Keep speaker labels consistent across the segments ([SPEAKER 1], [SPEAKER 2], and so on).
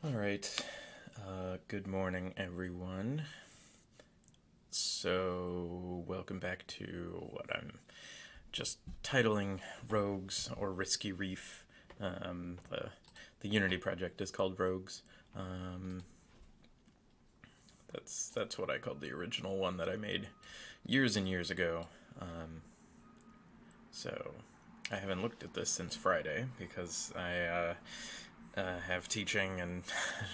[SPEAKER 1] All right. Good morning, everyone. So, welcome back to what I'm just titling Rogues or Risky Reef. The Unity project is called Rogues. Um, that's what I called the original one that I made years and years ago. So, I haven't looked at this since Friday because I have teaching and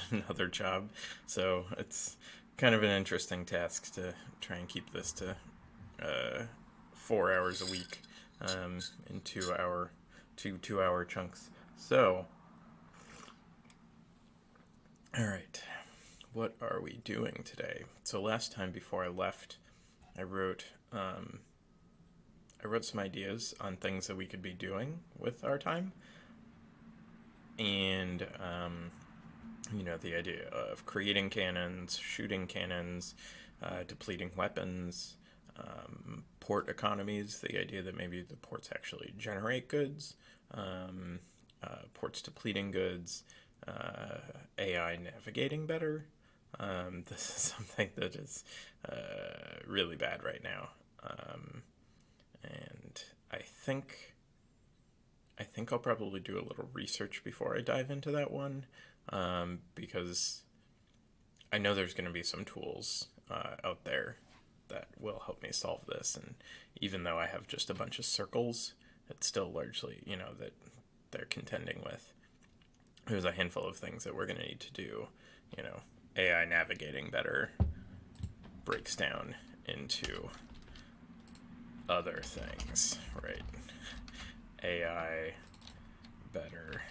[SPEAKER 1] another job, so it's kind of an interesting task to try and keep this to 4 hours a week in 2 hour chunks. So, all right, what are we doing today? So last time before I left, I wrote um, I wrote some ideas on things that we could be doing with our time, and the idea of creating cannons, shooting cannons, depleting weapons, port economies, the idea that maybe the ports actually generate goods, ports depleting goods, AI navigating better. This is something that is really bad right now. And I think I'll probably do a little research before I dive into that one, because I know there's going to be some tools out there that will help me solve this. And even though I have just a bunch of circles, it's still largely, that they're contending with. There's a handful of things that we're going to need to do. AI navigating better breaks down into other things, right? AI better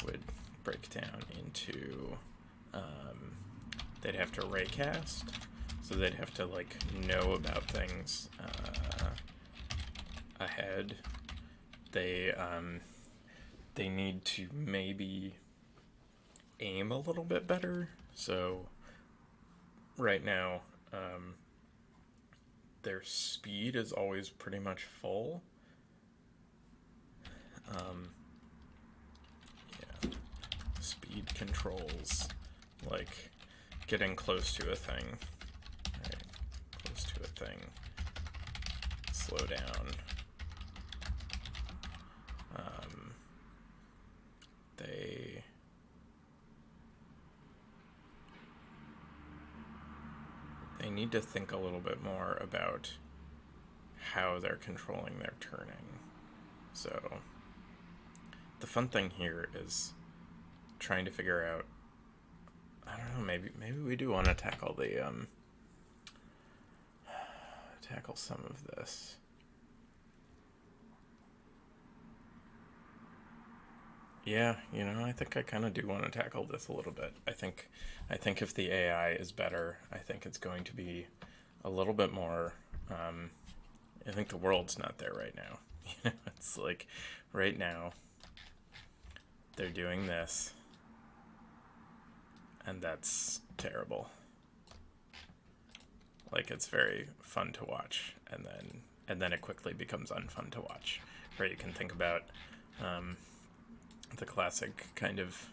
[SPEAKER 1] would break down into they'd have to raycast, so they'd have to know about things ahead. They need to maybe aim a little bit better. So right now, their speed is always pretty much full. Um, yeah, speed controls, like getting close to a thing. Right, close to a thing. Slow down. They need to think a little bit more about how they're controlling their turning. So the fun thing here is trying to figure out. I don't know. Maybe we do want to tackle tackle some of this. Yeah, I think I kind of do want to tackle this a little bit. I think if the AI is better, I think it's going to be a little bit more. I think the world's not there right now. It's like right now they're doing this, and that's terrible. Like it's very fun to watch, and then it quickly becomes unfun to watch. Right? You can think about um, the classic kind of,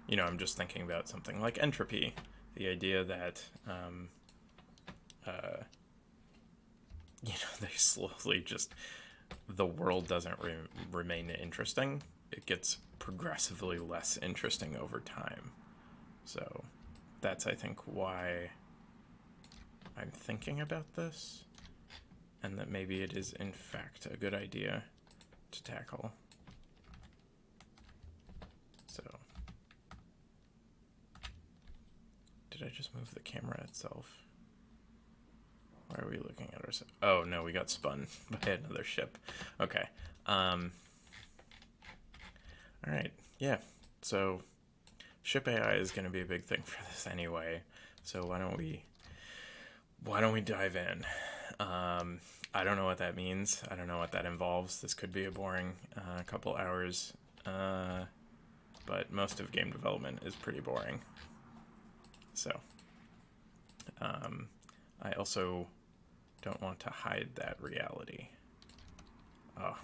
[SPEAKER 1] I'm just thinking about something like entropy, the idea that uh, they slowly just the world doesn't remain interesting. It gets progressively less interesting over time. So that's, I think, why I'm thinking about this, and that maybe it is in fact a good idea to tackle. So, did I just move the camera itself? Why are we looking at ourselves? Oh no, we got spun by another ship. Okay. All right. Yeah. So, ship AI is going to be a big thing for this anyway. So why don't we dive in? I don't know what that means. I don't know what that involves. This could be a boring couple hours, but most of game development is pretty boring. So, I also don't want to hide that reality. Oh,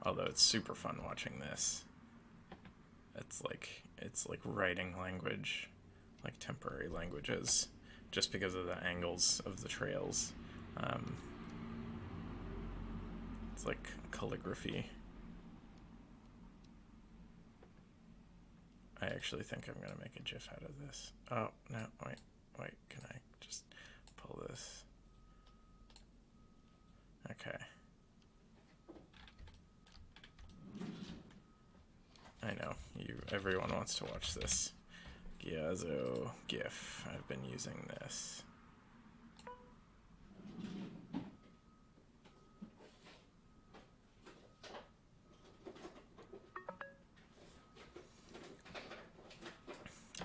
[SPEAKER 1] although it's super fun watching this. It's like it's like writing language, like temporary languages, just because of the angles of the trails. It's like calligraphy. I actually think I'm gonna make a GIF out of this. Oh, no, wait, can I just pull this? Okay. I know, everyone wants to watch this. Gyazo GIF, I've been using this.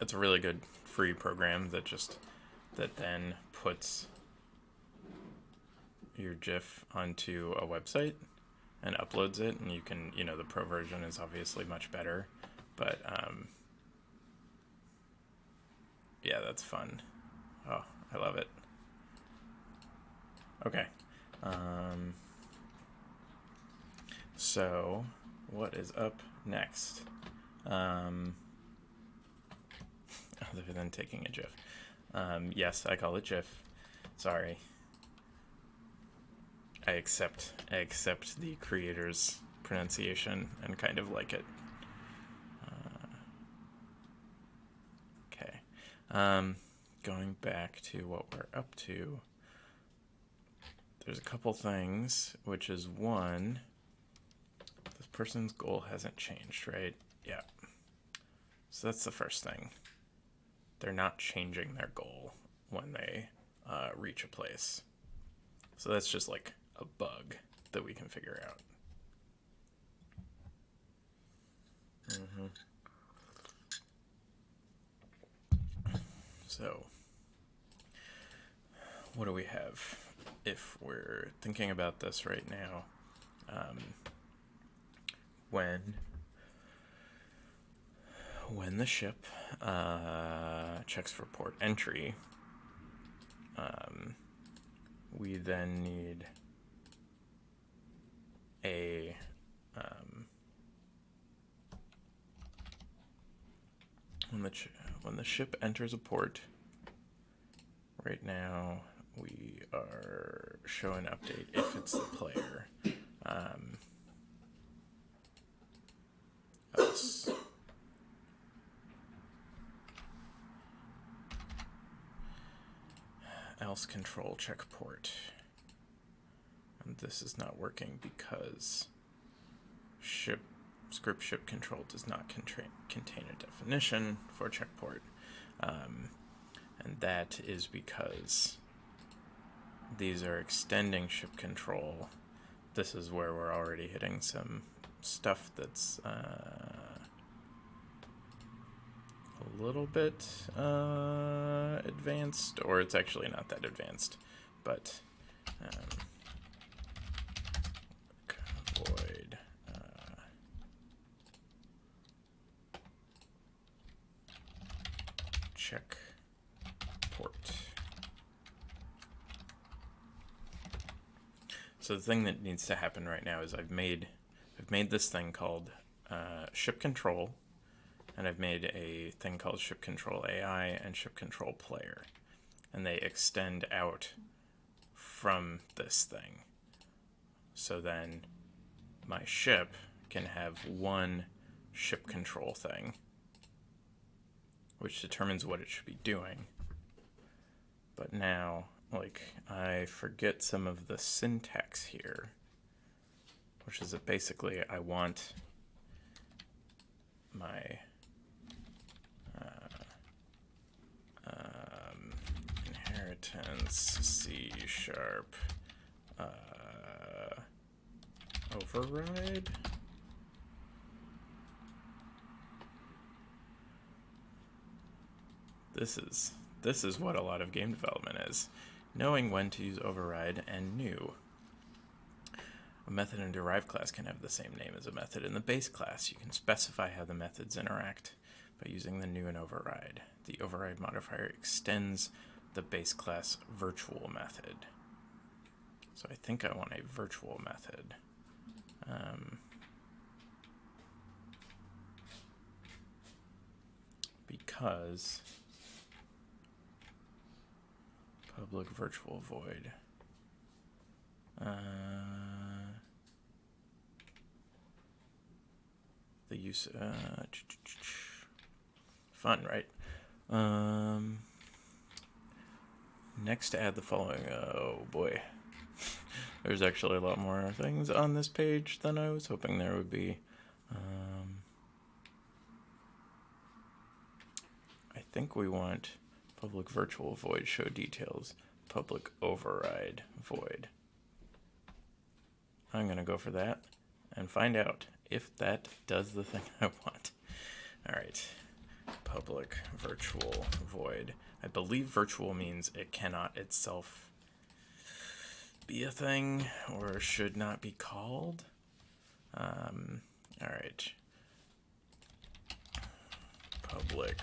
[SPEAKER 1] It's a really good free program that then puts your GIF onto a website and uploads it, and you can, the pro version is obviously much better, but yeah, that's fun. Oh, I love it. Okay. So what is up next? Other than taking a GIF. Yes, I call it GIF. Sorry. I accept the creator's pronunciation and kind of like it. Okay. Going back to what we're up to, there's a couple things, which is one, this person's goal hasn't changed, right? Yeah. So that's the first thing. They're not changing their goal when they reach a place. So that's just like a bug that we can figure out. So what do we have? If we're thinking about this right now, when the ship checks for port entry, we then need a when the ship enters a port. Right now, we are showing update if it's the player. Else control check port. And this is not working because script ship control does not contain a definition for check port. And that is because these are extending ship control. This is where we're already hitting some stuff that's a little bit advanced, or it's actually not that advanced, but void check port. So the thing that needs to happen right now is I've made this thing called ship control, and I've made a thing called ship control AI and ship control player, and they extend out from this thing. So then my ship can have one ship control thing, which determines what it should be doing. But now, like, I forget some of the syntax here, which is that basically I want my inheritance C# override. This is what a lot of game development is. Knowing when to use override and new. A method in a derived class can have the same name as a method in the base class. You can specify how the methods interact by using the new and override. The override modifier extends the base class virtual method. So I think I want a virtual method. because public virtual void. The use fun, right? Next, add the following. Oh boy, there's actually a lot more things on this page than I was hoping there would be. I think we want public virtual void show details, public override void. I'm gonna go for that and find out if that does the thing I want. All right, public virtual void. I believe virtual means it cannot itself be a thing or should not be called. All right, public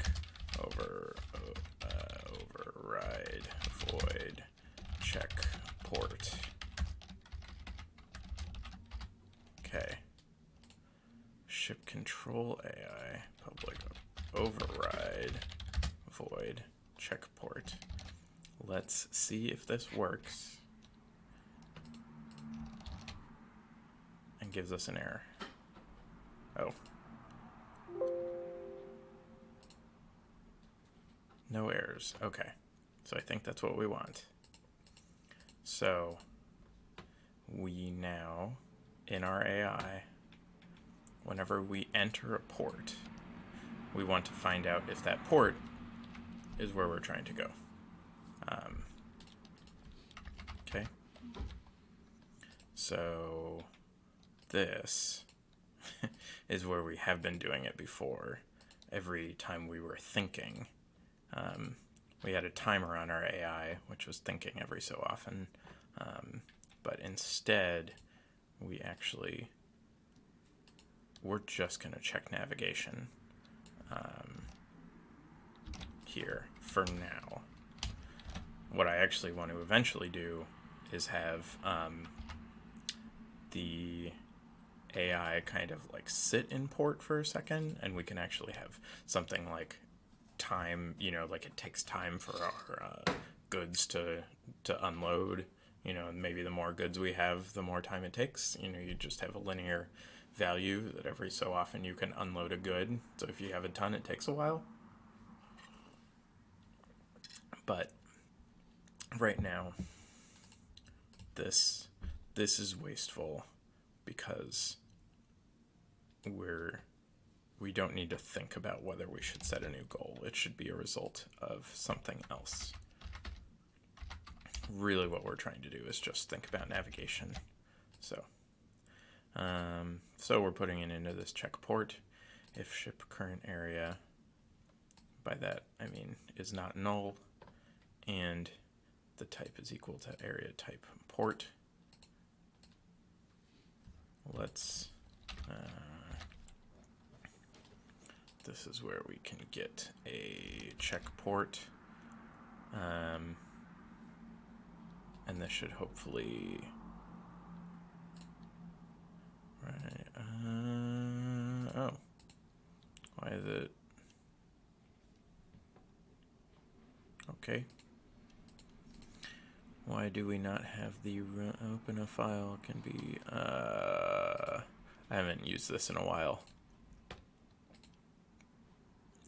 [SPEAKER 1] override void check port. Okay. Ship control AI public override void check port. Let's see if this works and gives us an error. Oh. No errors. Okay. So I think that's what we want. So we now, in our AI, whenever we enter a port, we want to find out if that port is where we're trying to go. Okay. So this is where we have been doing it before. Every time we were thinking, we had a timer on our AI, which was thinking every so often. But instead, we're just going to check navigation here for now. What I actually want to eventually do is have the AI kind of like sit in port for a second, and we can actually have something like time, like it takes time for our goods to unload. And maybe the more goods we have, the more time it takes. You just have a linear value that every so often you can unload a good. So if you have a ton, it takes a while. But right now, this is wasteful because we don't need to think about whether we should set a new goal. It should be a result of something else. Really what we're trying to do is just think about navigation. So we're putting it into this check port. If ship current area, by that I mean is not null, and the type is equal to area type port. Let's this is where we can get a check port, and this should hopefully oh, why is it okay? Why do we not have the open a file can be I haven't used this in a while.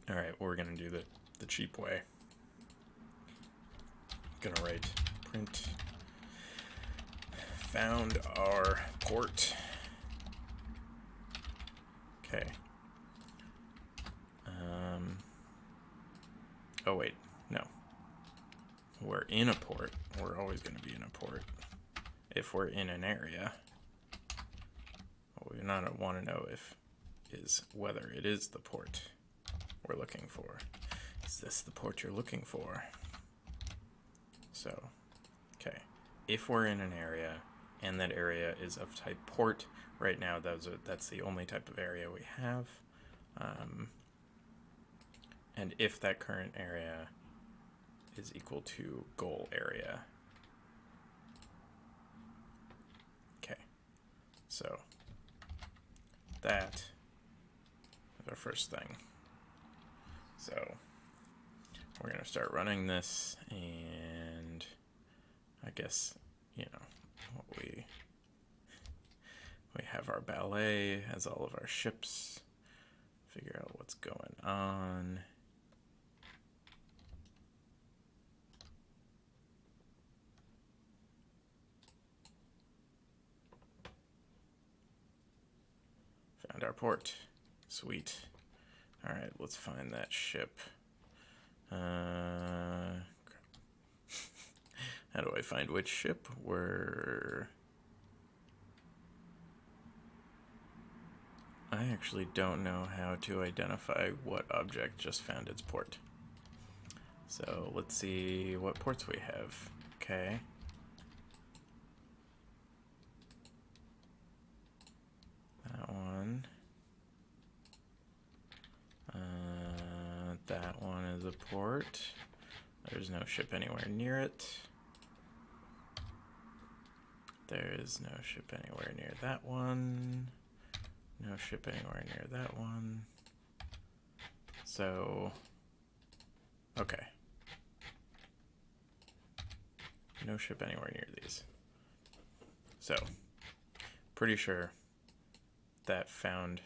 [SPEAKER 1] All right, we're gonna do the cheap way. Gonna write print found our port. Okay. Oh wait, no. We're in a port. We're always going to be in a port. If we're in an area, what we not want to know is whether it is the port we're looking for. Is this the port you're looking for? So, okay. If we're in an area and that area is of type port, right now that's the only type of area we have. And if that current area is equal to goal area. Okay, so that is our first thing. Is So we're going to start running this, and I guess, you know, we have our ballet, has all of our ships, figure out what's going on. Found our port. Sweet. Alright, let's find that ship. How do I find which ship? I actually don't know how to identify what object just found its port. So let's see what ports we have. Okay. That one. That one is a port. There's no ship anywhere near it. There is no ship anywhere near that one. No ship anywhere near that one. So, okay. No ship anywhere near these. So, pretty sure that found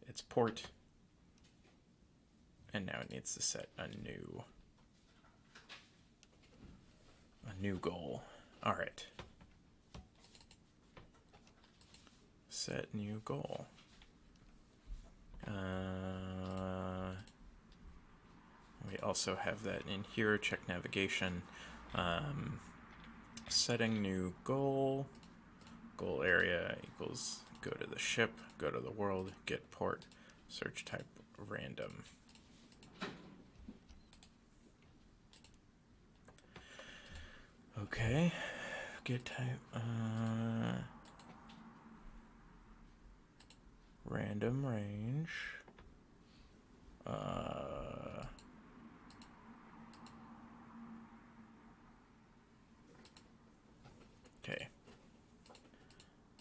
[SPEAKER 1] its port. And now it needs to set a new goal. All right. Set new goal. We also have that in here. Check navigation. Setting new goal. Goal area equals go to the ship, go to the world, get port, search type random. Okay, get type random range. Okay.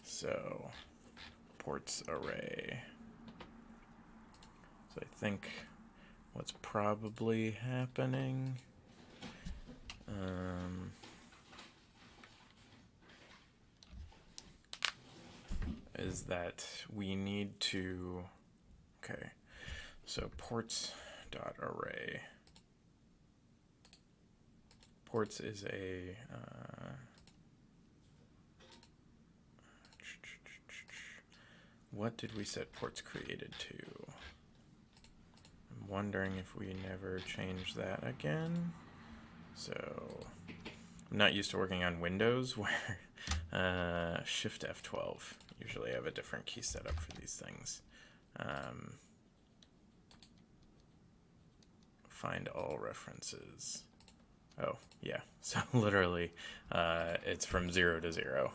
[SPEAKER 1] So ports array. So I think what's probably happening is that we need to, okay, so ports.array. Ports is a, what did we set ports created to? I'm wondering if we never change that again. So I'm not used to working on Windows where Shift F12. Usually I have a different key setup for these things. Find all references. Oh, yeah. So literally, it's from 0 to 0.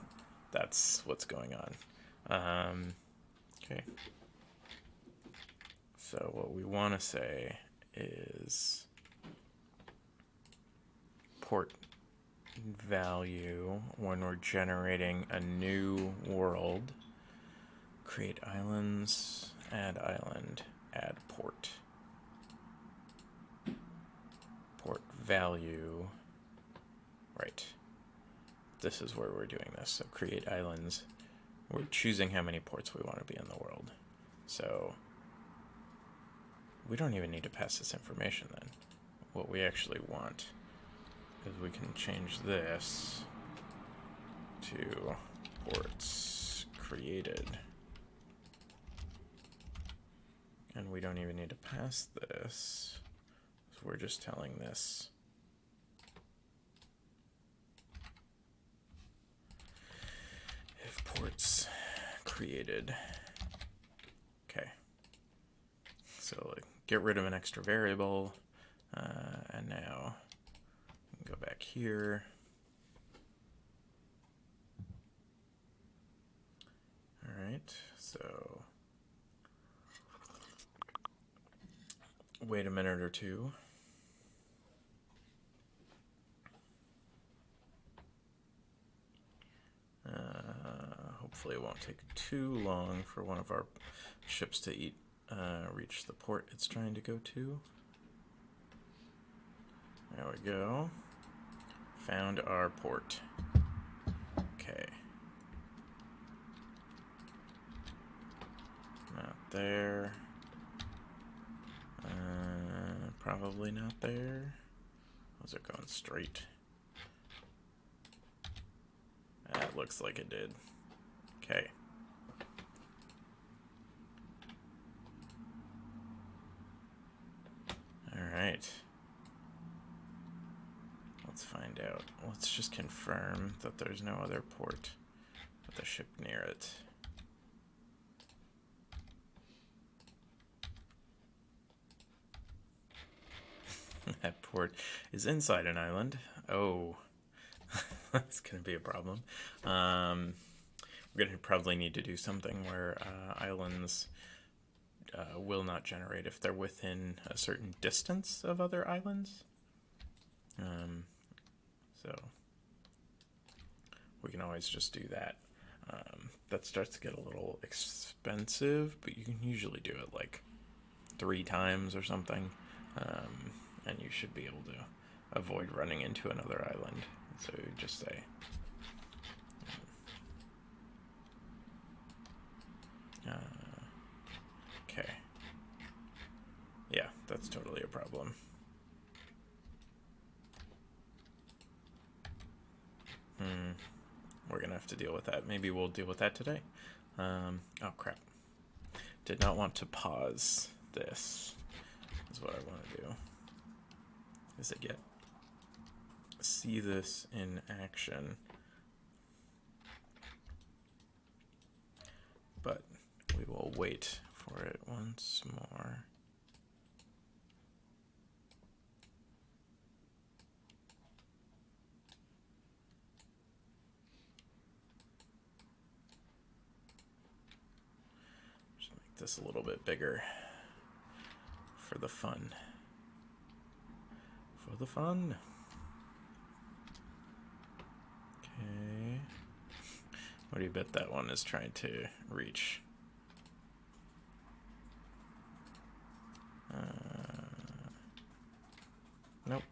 [SPEAKER 1] That's what's going on. Okay. So what we want to say is port value when we're generating a new world. Create islands, add island, add port. Port value. Right. This is where we're doing this. So create islands. We're choosing how many ports we want to be in the world. So we don't even need to pass this information then. What we actually want is we can change this to ports created. And we don't even need to pass this. So we're just telling this if ports created. Okay. So get rid of an extra variable. And now go back here. All right, so wait a minute or two. Hopefully it won't take too long for one of our ships to reach the port it's trying to go to. There we go. Found our port. Okay. Not there. Probably not there. Was it going straight? That looks like it did. Okay. Alright. Let's find out. Let's just confirm that there's no other port with a ship near it. That port is inside an island. Oh, that's going to be a problem. We're going to probably need to do something where islands will not generate if they're within a certain distance of other islands. So we can always just do that. That starts to get a little expensive, but you can usually do it like 3 times or something. And you should be able to avoid running into another island. So you just say, okay. Yeah, that's totally a problem. We're gonna have to deal with that. Maybe we'll deal with that today. Oh crap. Did not want to pause this. Is what I want to do. Is to see this in action. But we will wait for it once more. Just make this a little bit bigger for the fun. For the fun. Okay. What do you bet that one is trying to reach? Nope.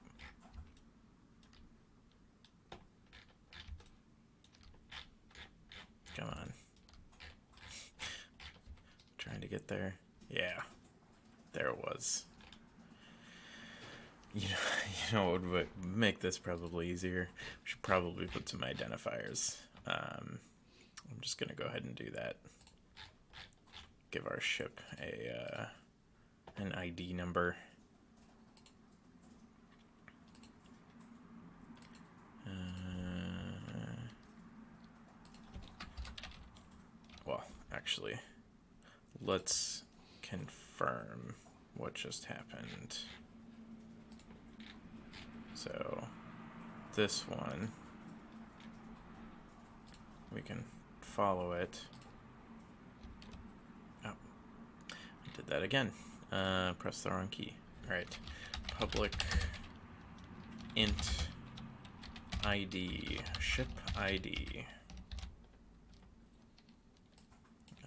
[SPEAKER 1] Come on. Trying to get there. Yeah. There it was. You know what would make this probably easier? We should probably put some identifiers. I'm just gonna go ahead and do that. Give our ship an ID number. Well, actually, let's confirm what just happened. So this one, we can follow it. Oh, I did that again. Press the wrong key. All right, public int ID, ship ID.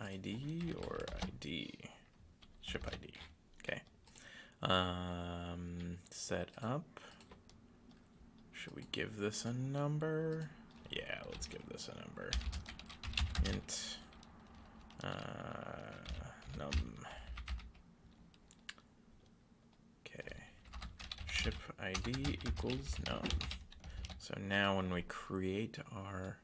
[SPEAKER 1] ID or ID? Ship ID. Okay. Set up. Should we give this a number? Yeah, let's give this a number. Int num. Okay. Ship ID equals num. So now when we create our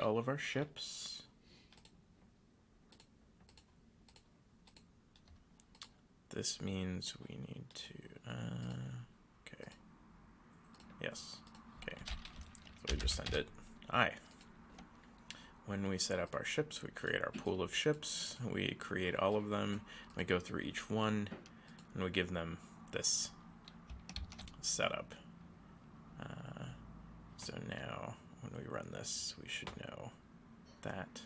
[SPEAKER 1] all of our ships, this means we need to okay. Yes. Okay. So we just send it I. When we set up our ships, we create our pool of ships, we create all of them, we go through each one, and we give them this setup. So now, when we run this, we should know that.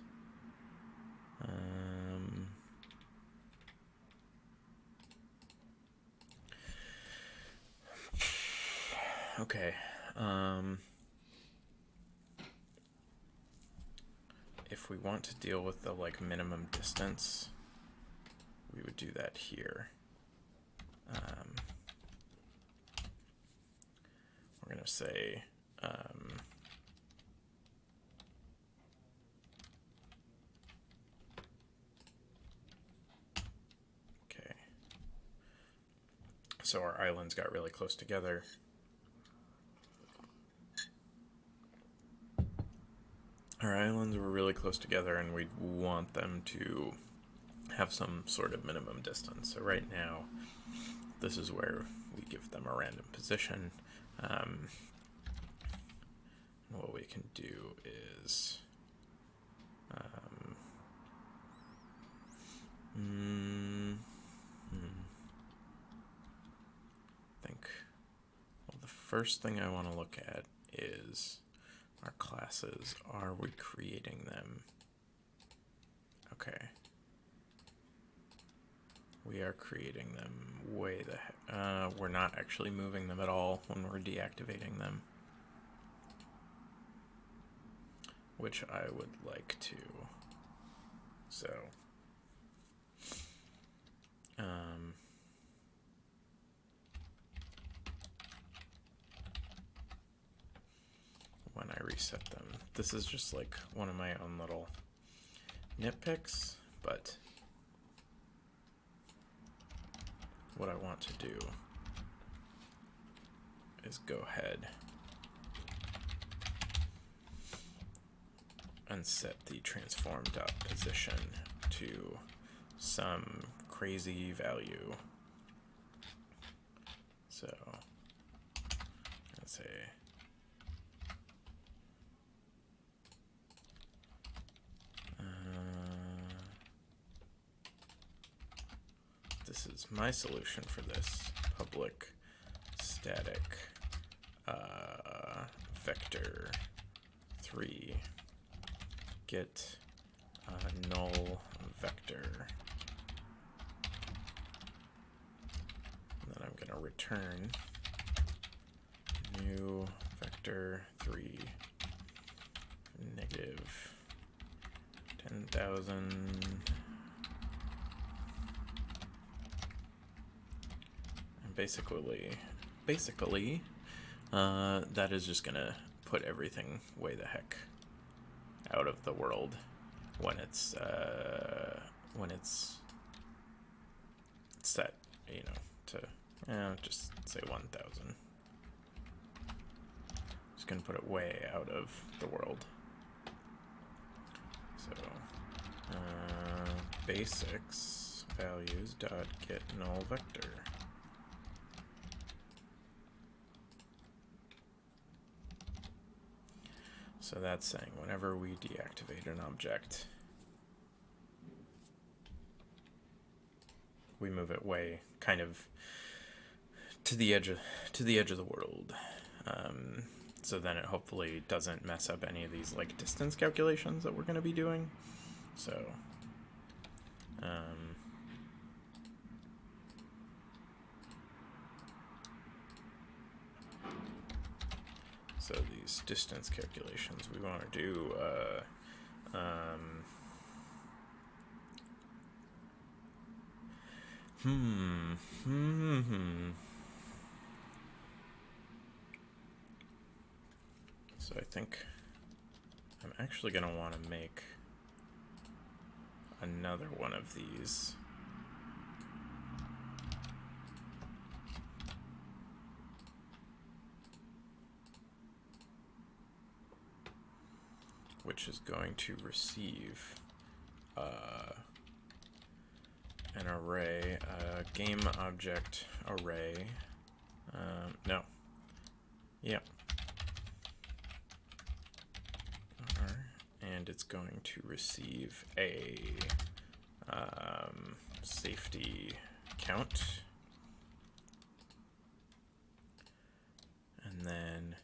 [SPEAKER 1] Okay. If we want to deal with the minimum distance, we would do that here. We're going to say okay. So our islands got really close together. Our islands were really close together, and we want them to have some sort of minimum distance. So right now, this is where we give them a random position. What we can do is I think, well, the first thing I want to look at is our classes. Are we creating them? Okay. We are creating them way the heck. We're not actually moving them at all when we're deactivating them, which I would like to. So, when I reset them, this is just like one of my own little nitpicks, but what I want to do is go ahead and set the transformed position to some crazy value. So let's say this is my solution for this: public static vector 3 get null vector, and then I'm going to return new vector 3 negative 10,000 and basically that is just going to put everything way the heck out of the world when it's set, you know, to just say 1,000. Just gonna put it way out of the world. So basics values dot get null vector. So that's saying whenever we deactivate an object, we move it way kind of to the edge of the world. So then it hopefully doesn't mess up any of these like distance calculations that we're going to be doing. So so these distance calculations we want to do So I think I'm actually going to want to make another one of these. Which is going to receive an array, game object array. No. Yeah. And it's going to receive a safety count. And then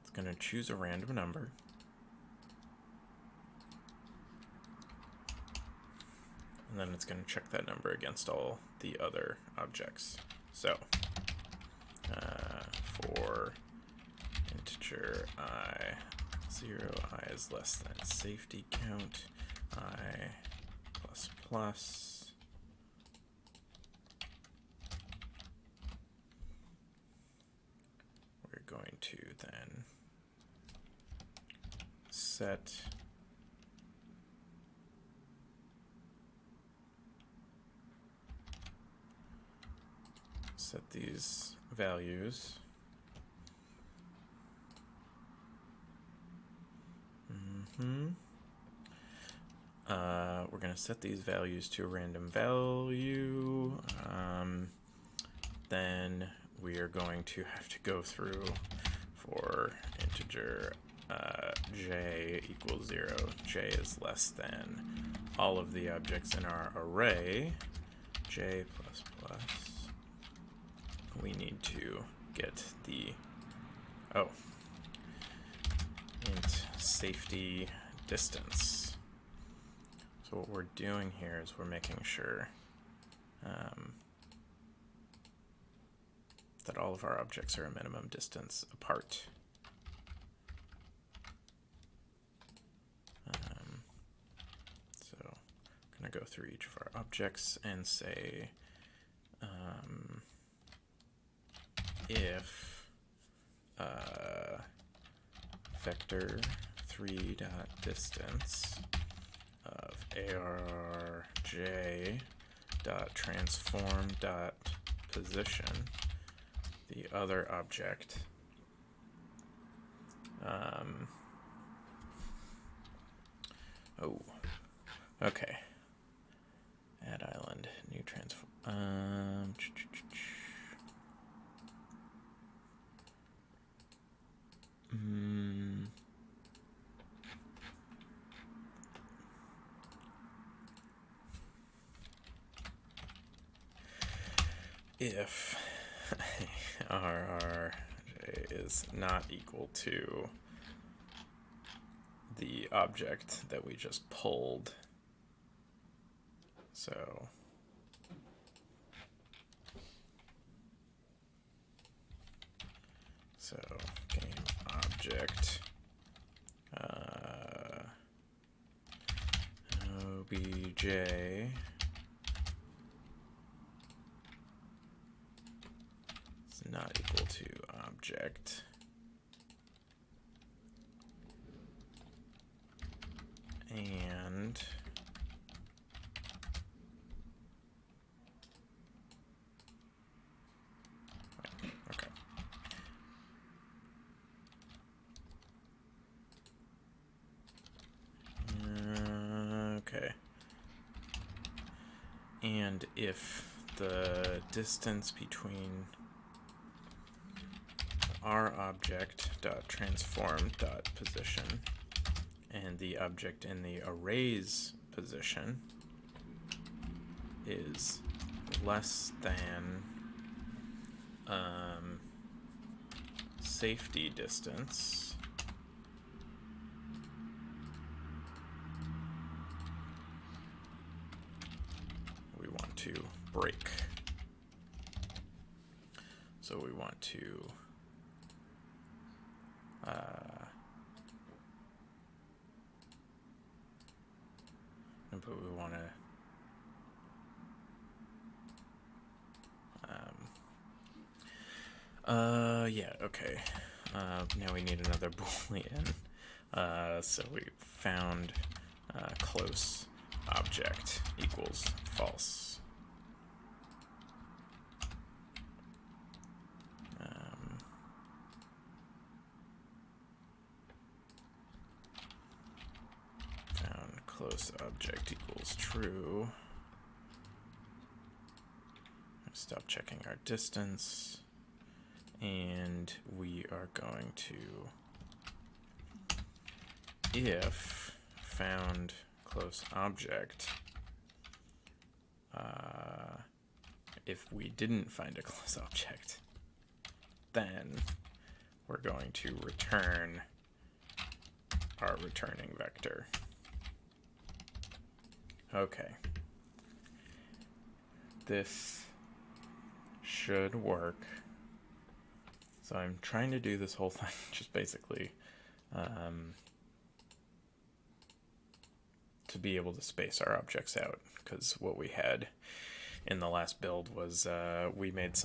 [SPEAKER 1] it's going to choose a random number. And then it's going to check that number against all the other objects. So for integer I, 0, I is less than safety count, I plus plus. We're going to then set these values. We're going to set these values to a random value. Then we are going to have to go through for integer j equals 0. J is less than all of the objects in our array. J plus plus. We need to get the int safety distance. So what we're doing here is we're making sure that all of our objects are a minimum distance apart. So I'm going to go through each of our objects and say if vector 3.distance of arj dot transform dot position, the other object, okay, add island, new transform, if rj is not equal to the object that we just pulled, so game object obj is not equal to object and okay. Okay. And if the distance between our object dot transform dot position and the object in the array's position is less than safety distance, we want to break. So we want to but we want to yeah, okay. Now we need another Boolean. So we found close object equals false. Found close object equals true. Stop checking our distance. And we are going to, if found close object, if we didn't find a close object, then we're going to return our returning vector. Okay. This should work. So I'm trying to do this whole thing just basically to be able to space our objects out, because what we had in the last build was we made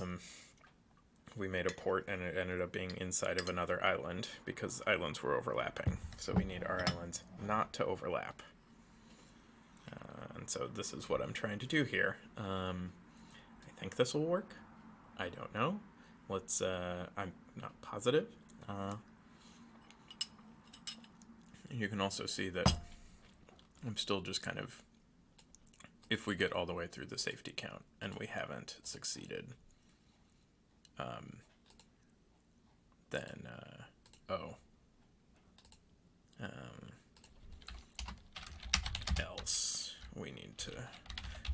[SPEAKER 1] a port and it ended up being inside of another island because islands were overlapping. So we need our islands not to overlap. And so this is what I'm trying to do here. I think this will work. I don't know. I'm not positive. You can also see that I'm still just kind of, if we get all the way through the safety count and we haven't succeeded, then, else we need to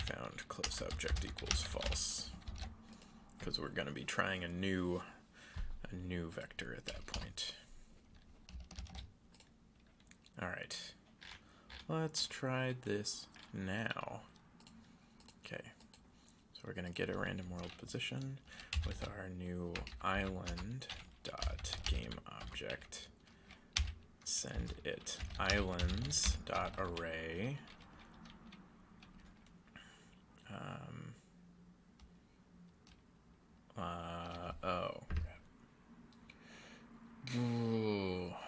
[SPEAKER 1] found close object equals false, because we're going to be trying a new vector at that point. All right, let's try this now. Okay, so we're going to get a random world position with our new island dot game object. Send it islands dot array.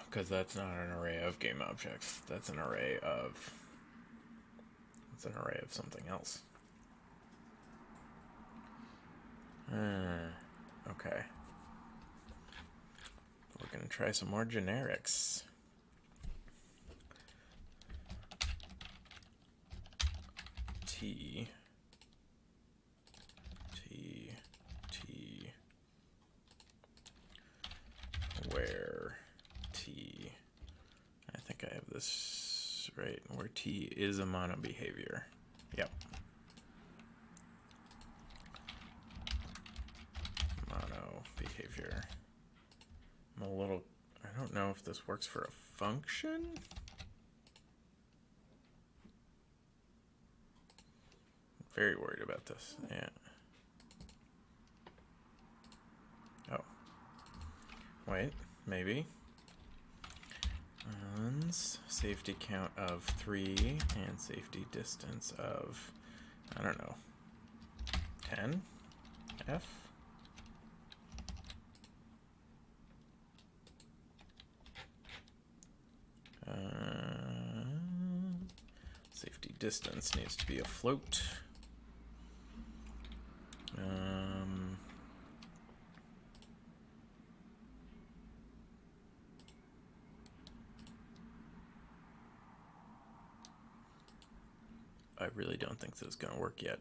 [SPEAKER 1] Because that's not an array of game objects. That's an array of. It's an array of something else. Okay. We're gonna try some more generics. T where T, I think I have this right, where T is a mono behavior. Yep. Mono behavior. I'm a little, I don't know if this works for a function. Very worried about this. Yeah. Oh. Wait, maybe. Islands, safety count of 3 and safety distance of, I don't know, 10? F? Safety distance needs to be a float. I really don't think this is going to work yet.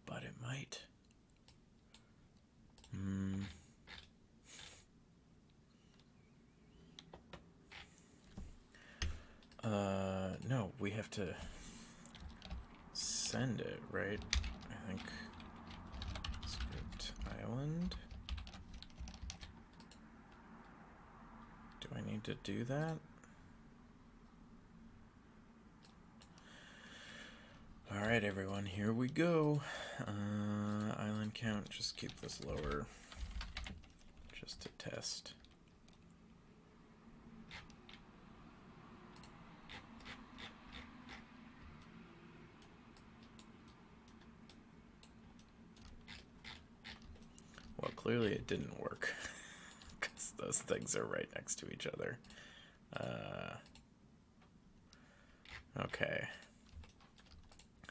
[SPEAKER 1] But it might. No, we have to send it, right? I think script island. Do I need to do that? All right, everyone, here we go. Island count, just keep this lower, just to test. Well, clearly it didn't work, because those things are right next to each other. Okay.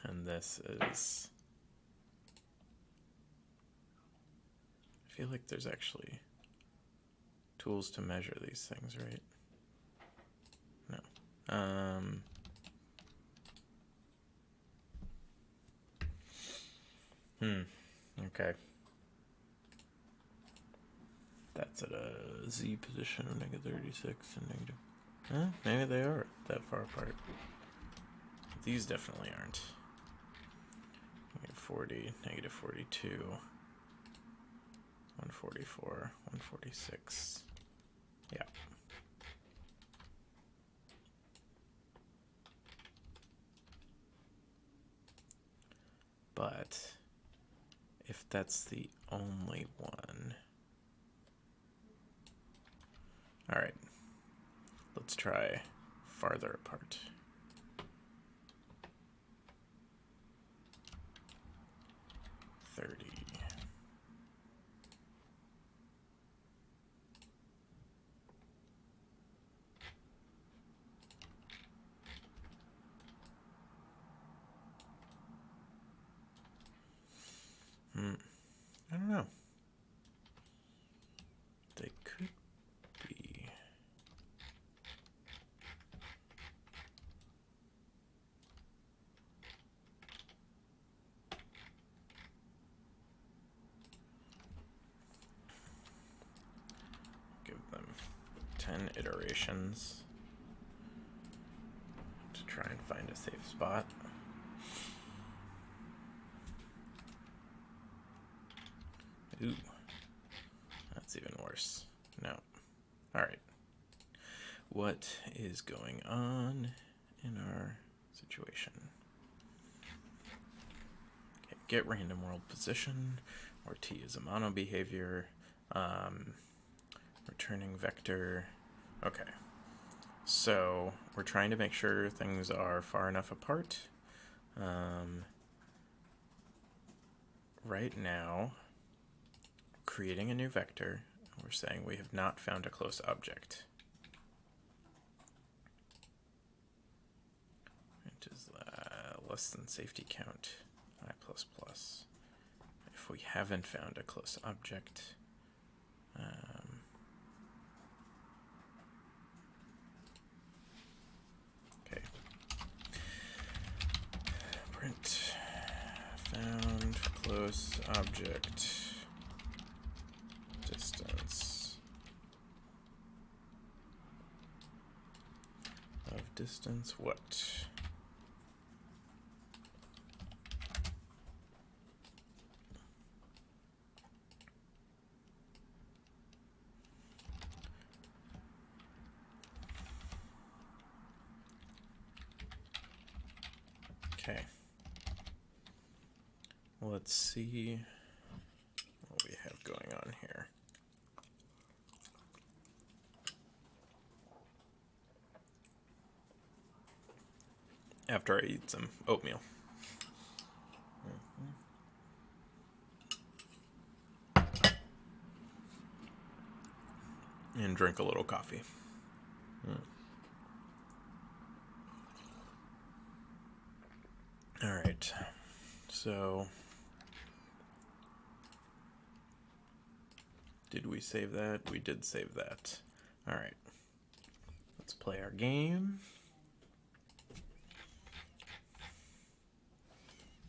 [SPEAKER 1] And this is, I feel like there's actually tools to measure these things, right? No. Okay. That's at a Z position of -36 and negative. Maybe they are that far apart. These definitely aren't. -40, -42, 144, 146. Yeah. But if that's the only one. All right. Let's try farther apart. I don't know. They could be. Give them 10 iterations to try and find a safe spot. Ooh, that's even worse. No. Alright. What is going on in our situation? Okay, get random world position, or T is a mono behavior. Returning vector. Okay. So we're trying to make sure things are far enough apart. Right now, creating a new vector, we're saying we have not found a close object. It is less than safety count, I++. If we haven't found a close object, okay. Print found close object distance of distance what? Okay. Let's see what we have going on here. After I eat some oatmeal. And drink a little coffee. All right. So, did we save that? We did save that. All right. Let's play our game.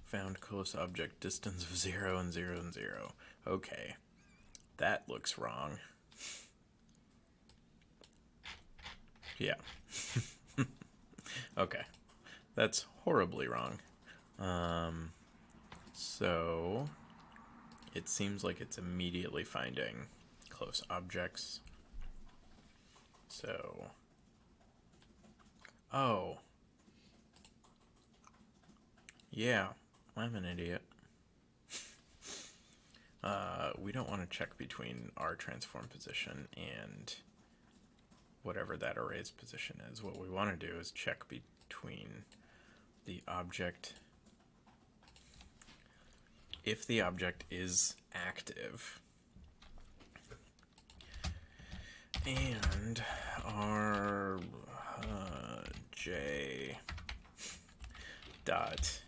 [SPEAKER 1] Found close object distance of 0 and 0 and 0. Okay. That looks wrong. Yeah. Okay. That's horribly wrong. So it seems like it's immediately finding close objects. So, oh, yeah, I'm an idiot. We don't want to check between our transform position and whatever that array's position is. What we want to do is check between the object. If the object is active and our j dot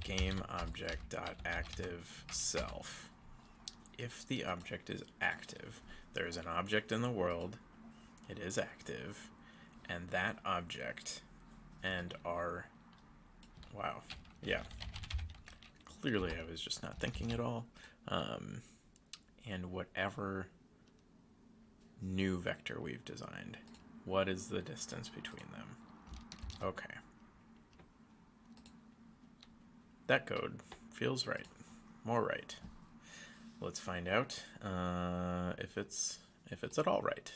[SPEAKER 1] game object dot active self. If the object is active, there is an object in the world, it is active, and that object and our, wow, yeah, clearly I was just not thinking at all, and whatever new vector we've designed, what is the distance between them? Okay. That code feels right. More right. Let's find out if it's at all right.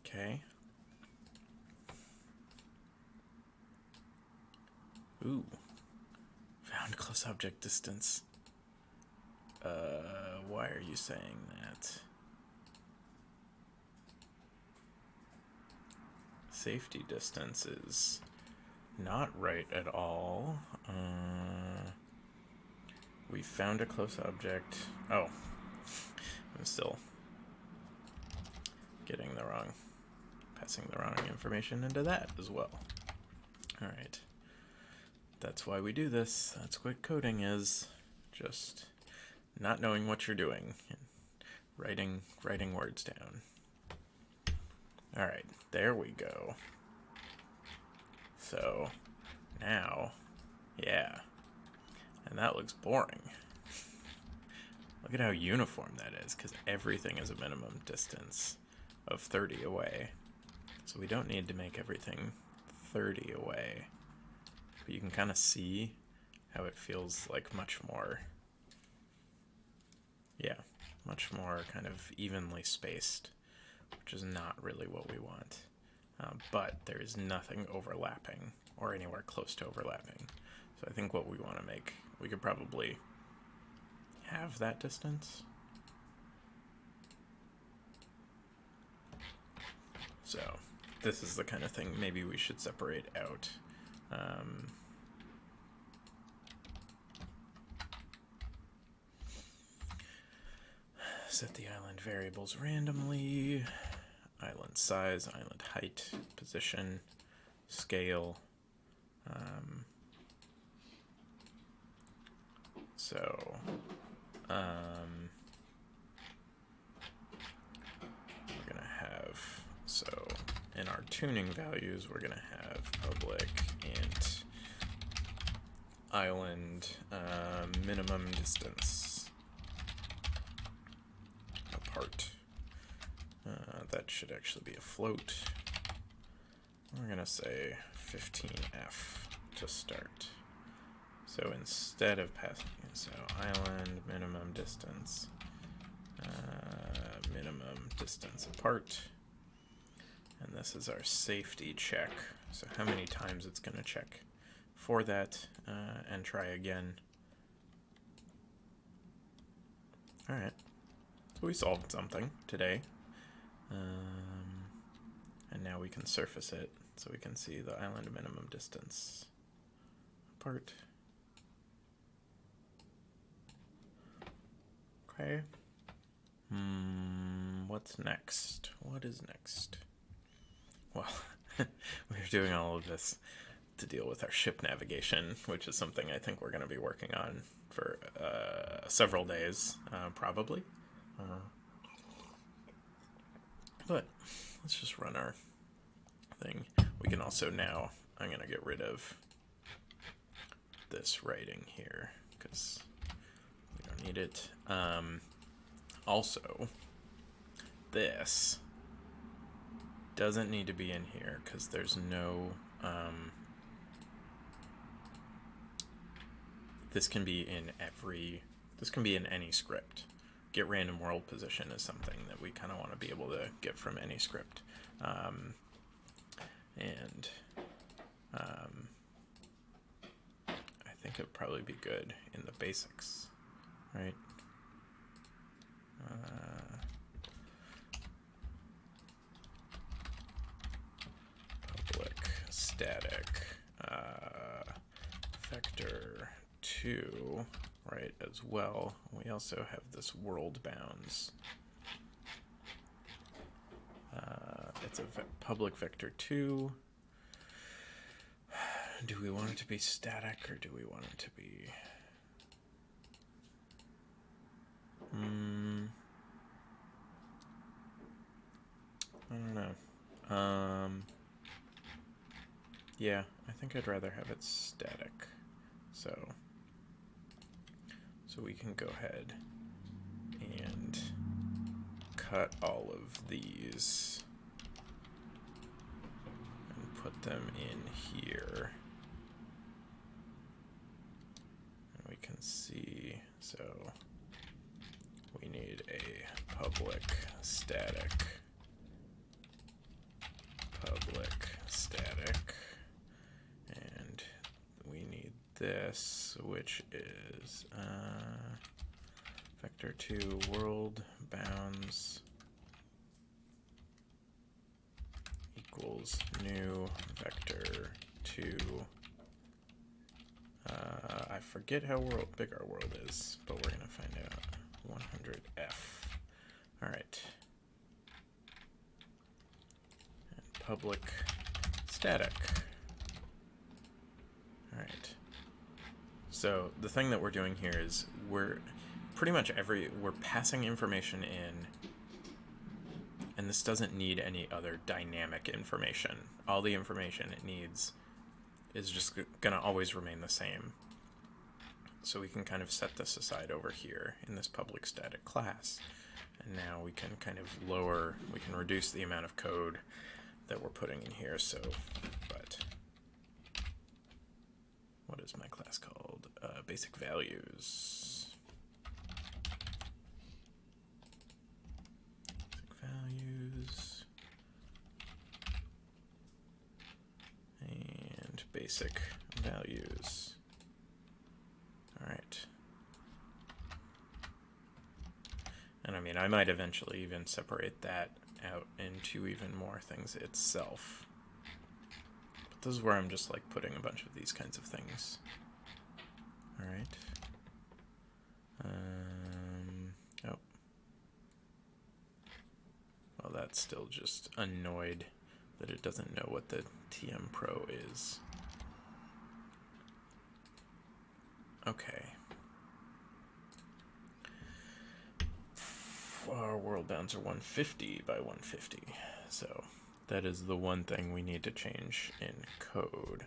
[SPEAKER 1] Okay. Ooh. Found close object distance. Why are you saying that? safety distance is not right at all. We found a close object. Oh, I'm still passing the wrong information into that as well. All right. That's why we do this. That's what coding is. Just not knowing what you're doing and writing words down. All right, there we go. So now, yeah, and that looks boring. Look at how uniform that is, because everything is a minimum distance of 30 away. So we don't need to make everything 30 away. But you can kind of see how it feels like much more kind of evenly spaced, which is not really what we want. But there is nothing overlapping or anywhere close to overlapping. So I think what we want to make, we could probably have that distance. So this is the kind of thing maybe we should separate out. Set the island variables randomly. Island size, island height, position, scale. We're gonna have, so in our tuning values, we're gonna have public int island minimum distance apart. That should actually be a float. We're gonna say 15f to start. So instead of passing, so island minimum distance apart, and this is our safety check. So how many times it's gonna check for that and try again. All right, so we solved something today. And now we can surface it so we can see the island minimum distance apart. Okay. What's next? What is next? Well, we're doing all of this to deal with our ship navigation, which is something I think we're going to be working on for several days, probably. But let's just run our thing. We can also now, I'm going to get rid of this writing here because we don't need it. Also, this doesn't need to be in here because there's no, this can be in any script. Get random world position is something that we kind of want to be able to get from any script. I think it would probably be good in the basics, right? Public static vector 2, right, as well. We also have this world bounds. It's a public vector 2. Do we want it to be static or do we want it to be... I don't know. Yeah, I think I'd rather have it static. So we can go ahead and cut all of these and put them in here. And we can see, so we need a public static, and we need this, which is vector 2 world bounds equals new vector 2. I forget how big our world is, but we're going to find out. 100f. All right. And public static. All right. So the thing that we're doing here is we're passing information in, and this doesn't need any other dynamic information. All the information it needs is just gonna always remain the same. So we can kind of set this aside over here in this public static class. And now we can kind of we can reduce the amount of code that we're putting in here. So, but what is my class called? Basic values. Basic values. And basic values. All right. And I mean, I might eventually even separate that out into even more things itself. But this is where I'm just like putting a bunch of these kinds of things. All right. Oh. Well, that's still just annoyed that it doesn't know what the TM Pro is. Okay. Our world bounds are 150 by 150, so that is the one thing we need to change in code.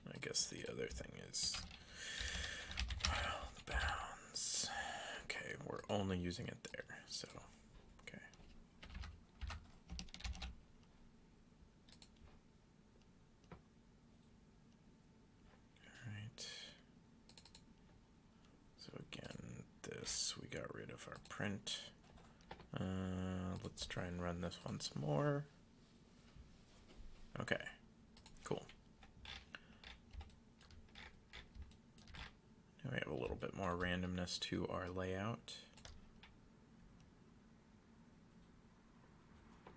[SPEAKER 1] I guess the other thing is world bounds. Okay, we're only using it there, so okay. We got rid of our print. Let's try and run this once more. Okay, cool. Now we have a little bit more randomness to our layout.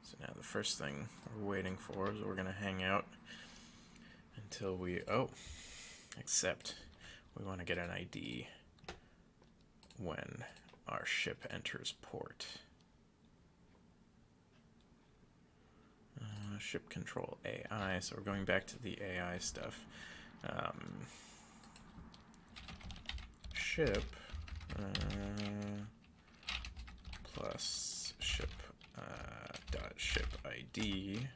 [SPEAKER 1] So now the first thing we're waiting for is we're going to hang out until except we want to get an ID when our ship enters port. Ship control AI, so we're going back to the AI stuff. Ship plus ship dot ship ID.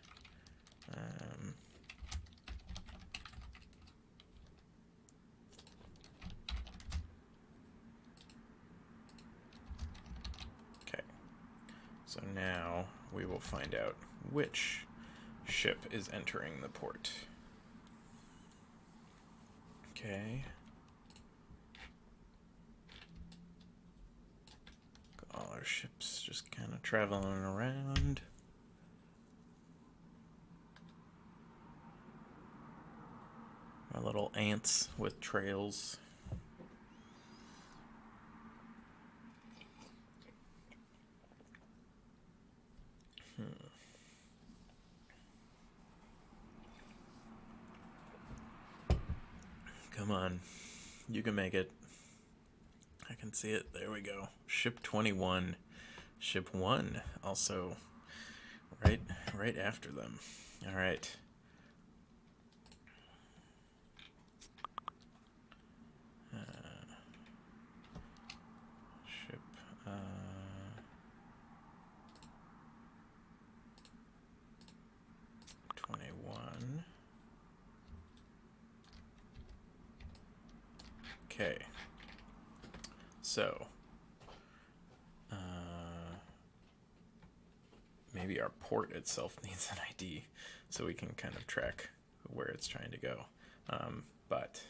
[SPEAKER 1] So now we will find out which ship is entering the port. Okay. All our ships just kind of traveling around. Our little ants with trails. Come on, you can make it. I can see it. There we go. Ship 21. Ship 1 also right after them. All right. Ship 21. Okay. So, maybe our port itself needs an ID so we can kind of track where it's trying to go. But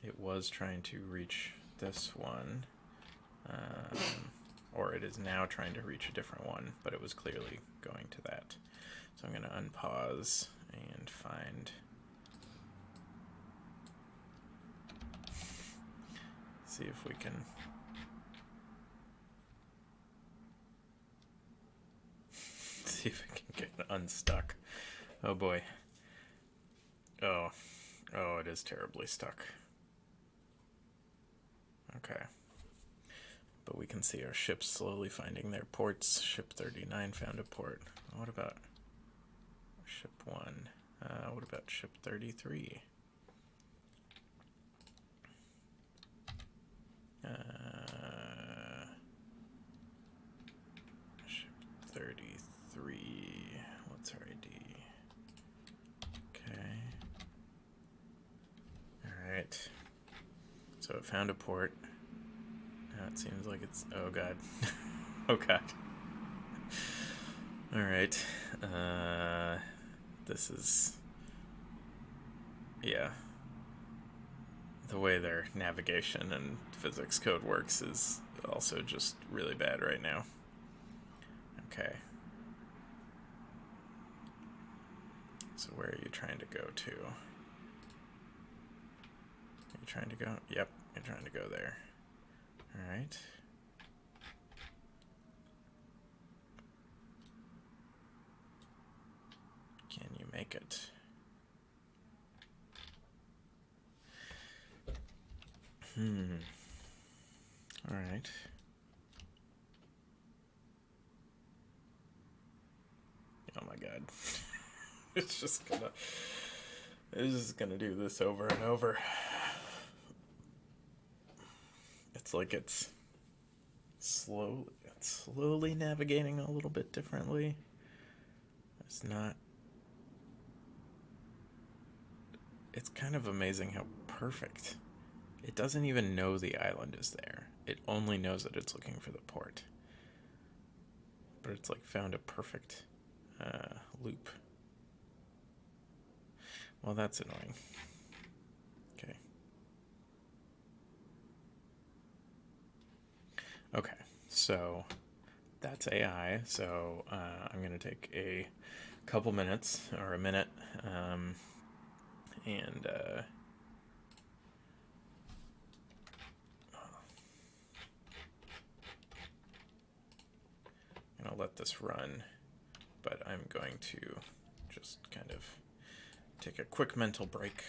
[SPEAKER 1] it was trying to reach this one, or it is now trying to reach a different one, but it was clearly going to that. So I'm going to unpause and find... see if we can see if I can get unstuck. Oh boy. Oh. Oh, it is terribly stuck. Okay. But we can see our ships slowly finding their ports. Ship 39 found a port. What about ship 1? What about ship 33? Ship 33. What's our ID? Okay. Alright. So it found a port. Now it seems like it's... Oh god. Oh god. Alright. This is... Yeah. The way their navigation and physics code works is also just really bad right now. Okay. So where are you trying to go to? Are you trying to go? Yep, you're trying to go there. Alright. Can you make it? Alright. Oh my god. It's just gonna do this over and over. It's like it's slowly navigating a little bit differently. It's not... It's kind of amazing how perfect. It doesn't even know the island is there. It only knows that it's looking for the port. But it's like found a perfect loop. Well, that's annoying. Okay. Okay, so that's AI. So I'm going to take a couple minutes, or a minute, and I'll let this run, but I'm going to just kind of take a quick mental break.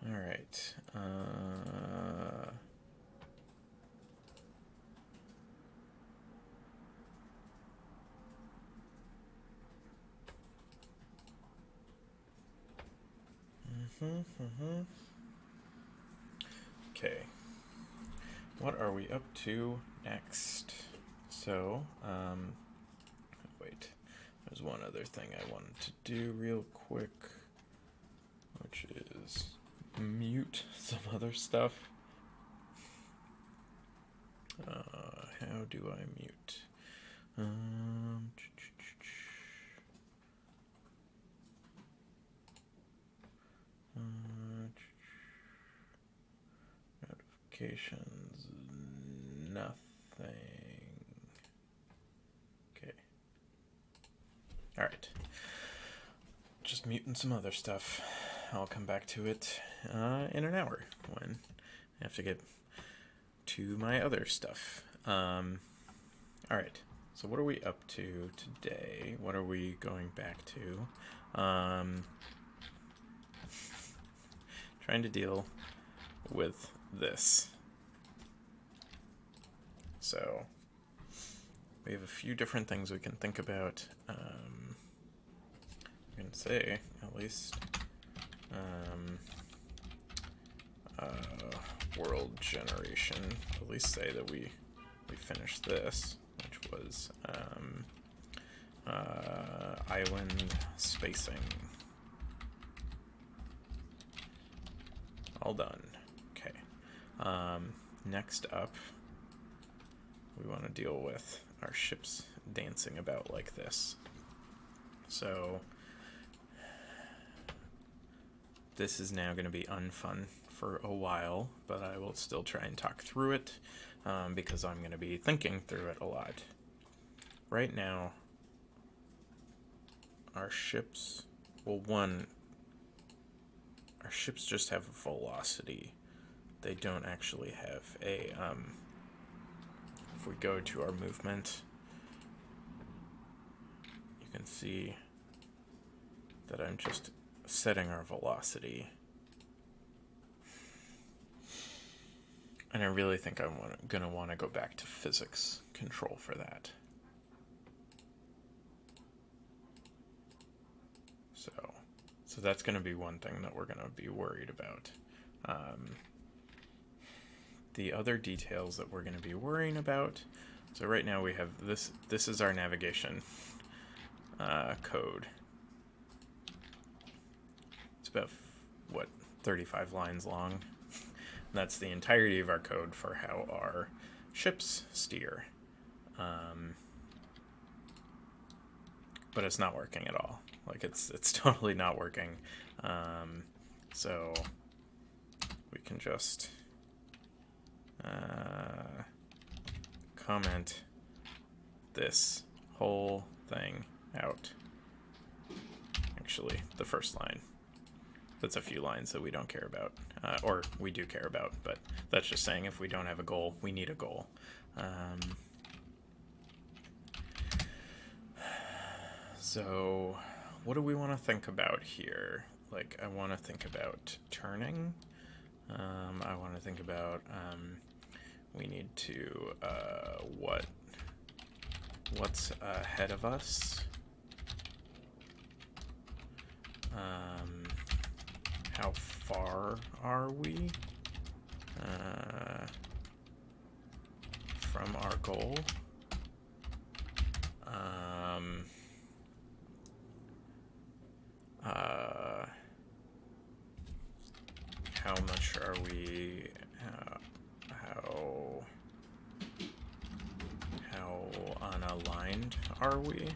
[SPEAKER 1] All right. Okay. What are we up to next? So, wait. There's one other thing I wanted to do real quick, which is mute some other stuff. How do I mute? Notifications, nothing. Okay. All right. Just muting some other stuff. I'll come back to it in an hour when I have to get to my other stuff. All right. So what are we up to today? What are we going back to? Trying to deal with this. So we have a few different things we can think about. I can say, at least, world generation. At least say that we finished this, which was island spacing. All done. Okay. Next up, we want to deal with our ships dancing about like this. So this is now going to be unfun for a while, but I will still try and talk through it because I'm going to be thinking through it a lot. Right now, our ships, well, our ships just have a velocity. They don't actually have a, if we go to our movement, you can see that I'm just setting our velocity. And I really think I'm gonna want to go back to physics control for that. So that's going to be one thing that we're going to be worried about. The other details that we're going to be worrying about. So right now we have this. This is our navigation code. It's about, what, 35 lines long. That's the entirety of our code for how our ships steer. But it's not working at all. Like, it's totally not working. So we can just comment this whole thing out. Actually, the first line. That's a few lines that we don't care about. Or we do care about, but that's just saying if we don't have a goal, we need a goal. So what do we want to think about here? Like, I want to think about turning. I want to think about, we need to, what's ahead of us? How far are we from our goal? How much are we, how unaligned are we?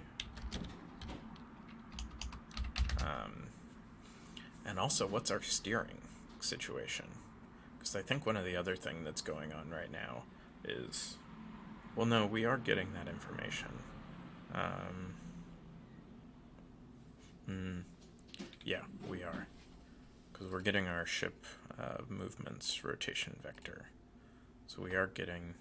[SPEAKER 1] And also, what's our steering situation? Because I think one of the other thing that's going on right now is, well, no, we are getting that information. Yeah, we are. Because we're getting our ship movements rotation vector. So we are getting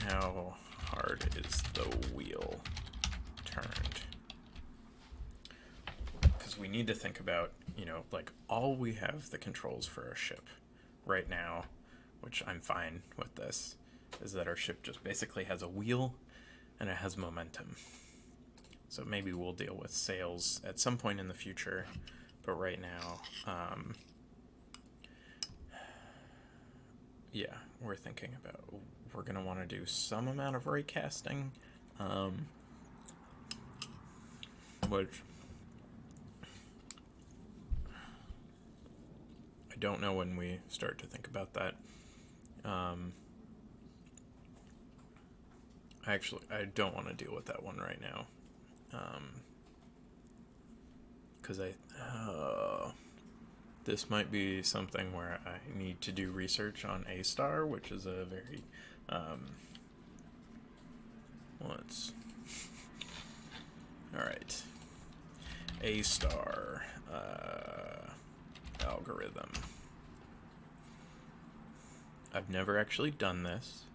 [SPEAKER 1] how hard is the wheel turned? Because we need to think about, you know, like, all we have the controls for our ship right now, which I'm fine with this, is that our ship just basically has a wheel and it has momentum. So maybe we'll deal with sails at some point in the future, but right now, yeah, we're thinking about, we're going to want to do some amount of raycasting, which I don't know when we start to think about that. Actually, I don't want to deal with that one right now. Because this might be something where I need to do research on A-star, which is a very, alright, A-star algorithm. I've never actually done this,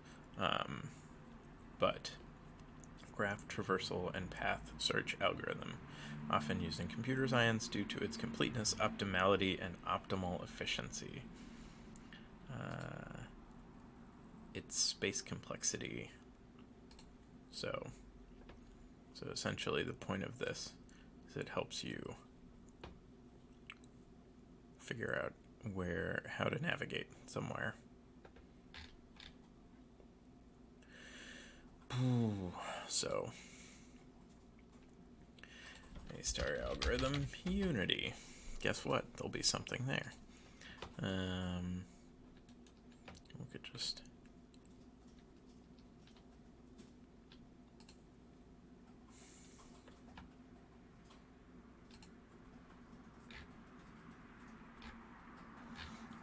[SPEAKER 1] but graph traversal and path search algorithm, often used in computer science due to its completeness, optimality, and optimal efficiency. Its space complexity. So essentially the point of this is it helps you figure out how to navigate somewhere. So, a star algorithm, Unity. Guess what? There'll be something there. We could just...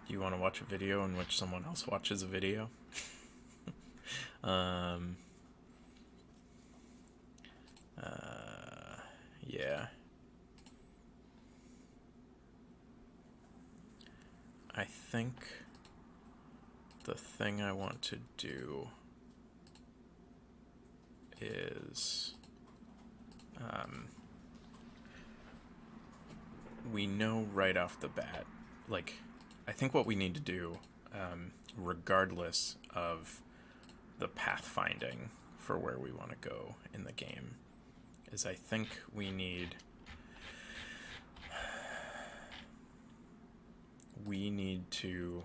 [SPEAKER 1] Do you want to watch a video in which someone else watches a video? Yeah. I think the thing I want to do is we know right off the bat, like, I think what we need to do, regardless of the pathfinding for where we want to go in the game, is I think we need to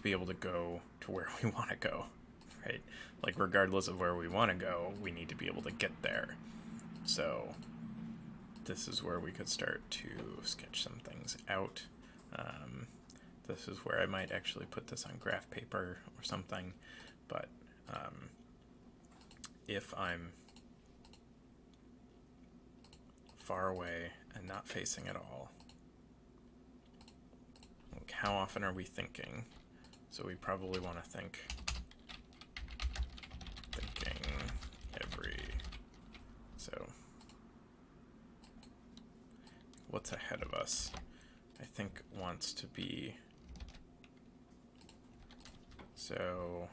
[SPEAKER 1] be able to go to where we want to go, right? Like, regardless of where we want to go, we need to be able to get there. So this is where we could start to sketch some things out. This is where I might actually put this on graph paper or something, but if I'm far away and not facing at all, like, how often are we thinking? So we probably want to thinking every, so what's ahead of us? I think wants to be, so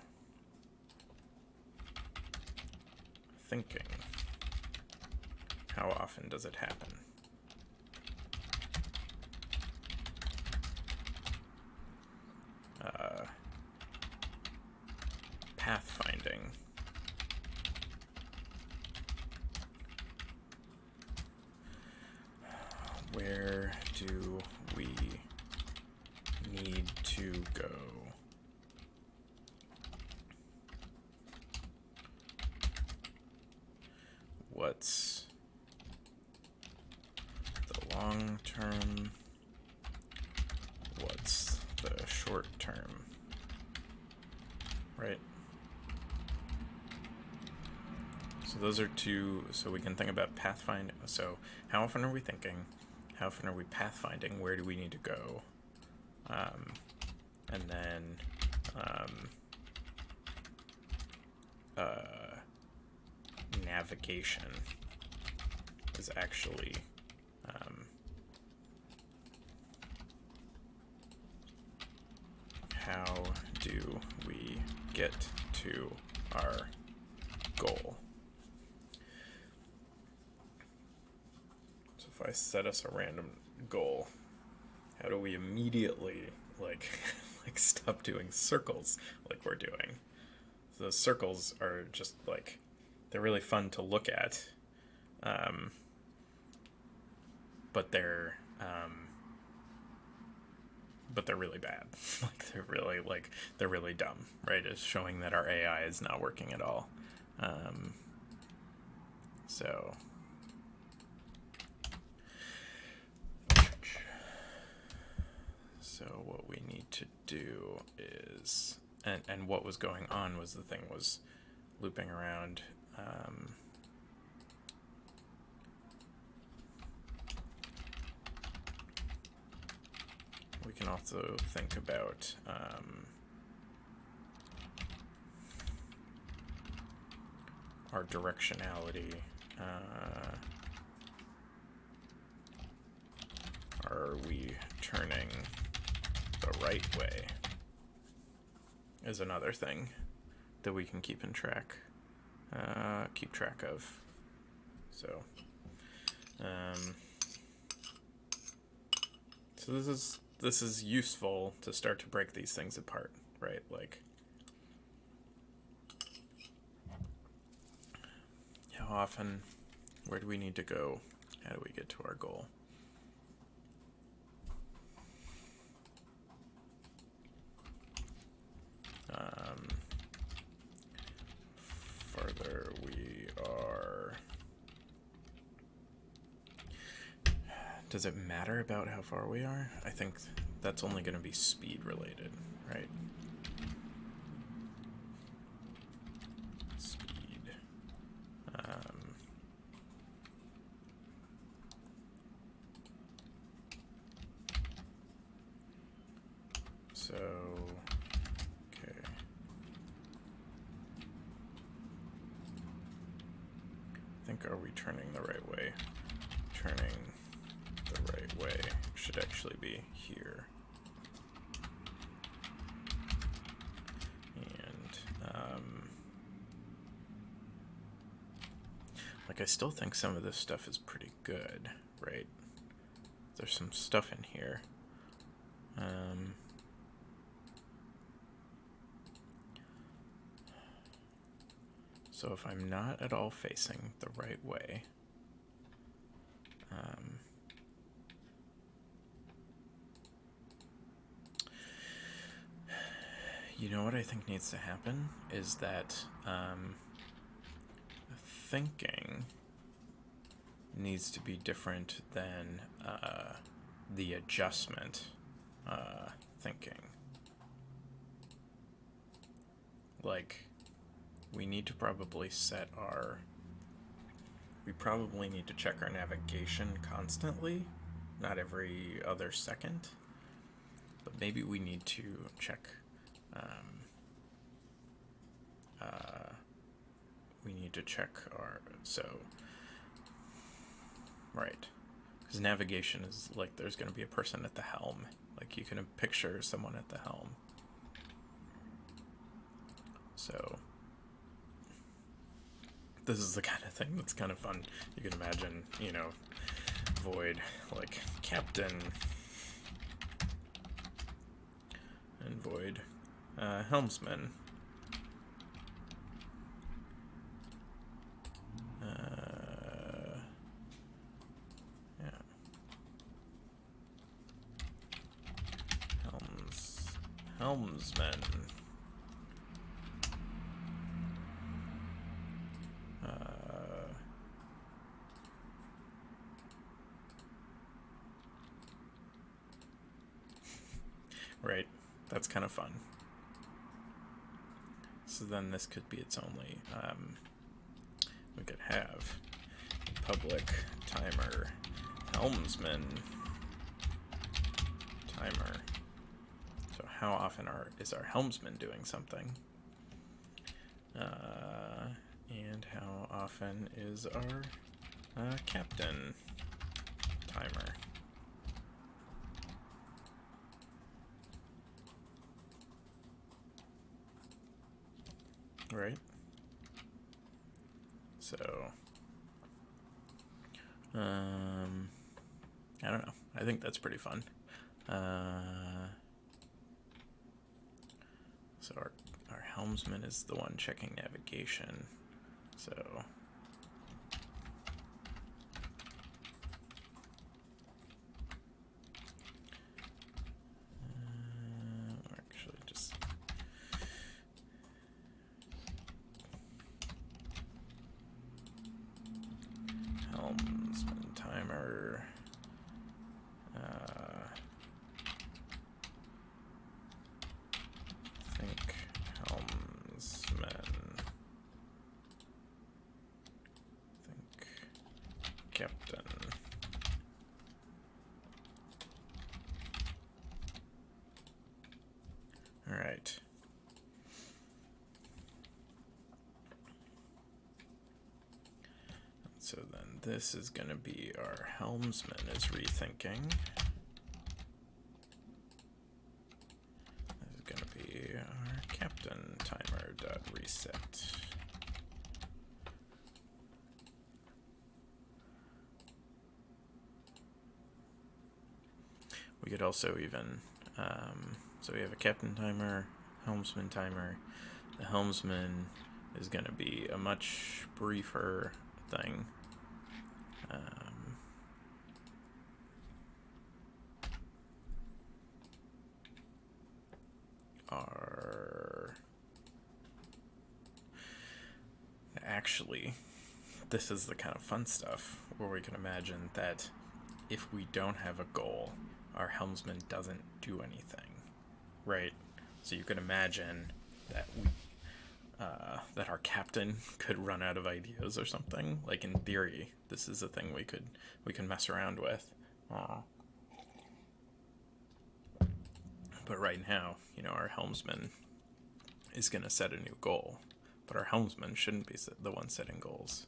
[SPEAKER 1] thinking, how often does it happen? Pathfinding. Where do we need to go? What's the long term? What's the short term? Right? So those are two, so we can think about pathfinding. So how often are we thinking? How often are we pathfinding? Where do we need to go? And then navigation is actually how do we get to our goal? So if I set us a random goal, how do we immediately like stop doing circles like we're doing? So those circles are just like, they're really fun to look at, but they're really bad. They're really dumb, right? It's showing that our AI is not working at all. So what we need to do is, and what was going on was the thing was looping around. We can also think about our directionality. Are we turning the right way? is another thing that we can keep in track, keep track of. So, so this is useful to start to break these things apart, right? Like, how often, where do we need to go? How do we get to our goal? Farther we are. Does it matter about how far we are? I think that's only going to be speed related, right? Speed. So, okay. I think, are we turning the right way? Turning the right way should actually be here. And, like, I still think some of this stuff is pretty good, right? There's some stuff in here. So if I'm not at all facing the right way, you know what I think needs to happen is that thinking needs to be different than the adjustment thinking. Like, we need to probably set our... We probably need to check our navigation constantly, not every other second. But maybe we need to check... we need to check our... So... Right. Because navigation is like there's going to be a person at the helm. Like, you can picture someone at the helm. So... This is the kind of thing that's kind of fun. You can imagine, you know, Void, like, Captain, and Void, helmsman. Yeah. Helmsman. Right, that's kind of fun. So then this could be its only, we could have public timer helmsman timer. So how often is our helmsman doing something? And how often is our captain timer? Right? So, I don't know. I think that's pretty fun. So our helmsman is the one checking navigation. So... actually just... Helmsman timer. Think helmsman. Think captain. All right. So then this is going to be our helmsman is rethinking. This is going to be our captain. captain timer dot reset. We could also even, so we have a captain timer, helmsman timer. The helmsman is going to be a much briefer thing. Actually, this is the kind of fun stuff where we can imagine that if we don't have a goal, our helmsman doesn't do anything, right? So you can imagine that that our captain could run out of ideas or something. Like in theory, this is a thing we can mess around with. But right now, our helmsman is going to set a new goal, but our helmsman shouldn't be the one setting goals.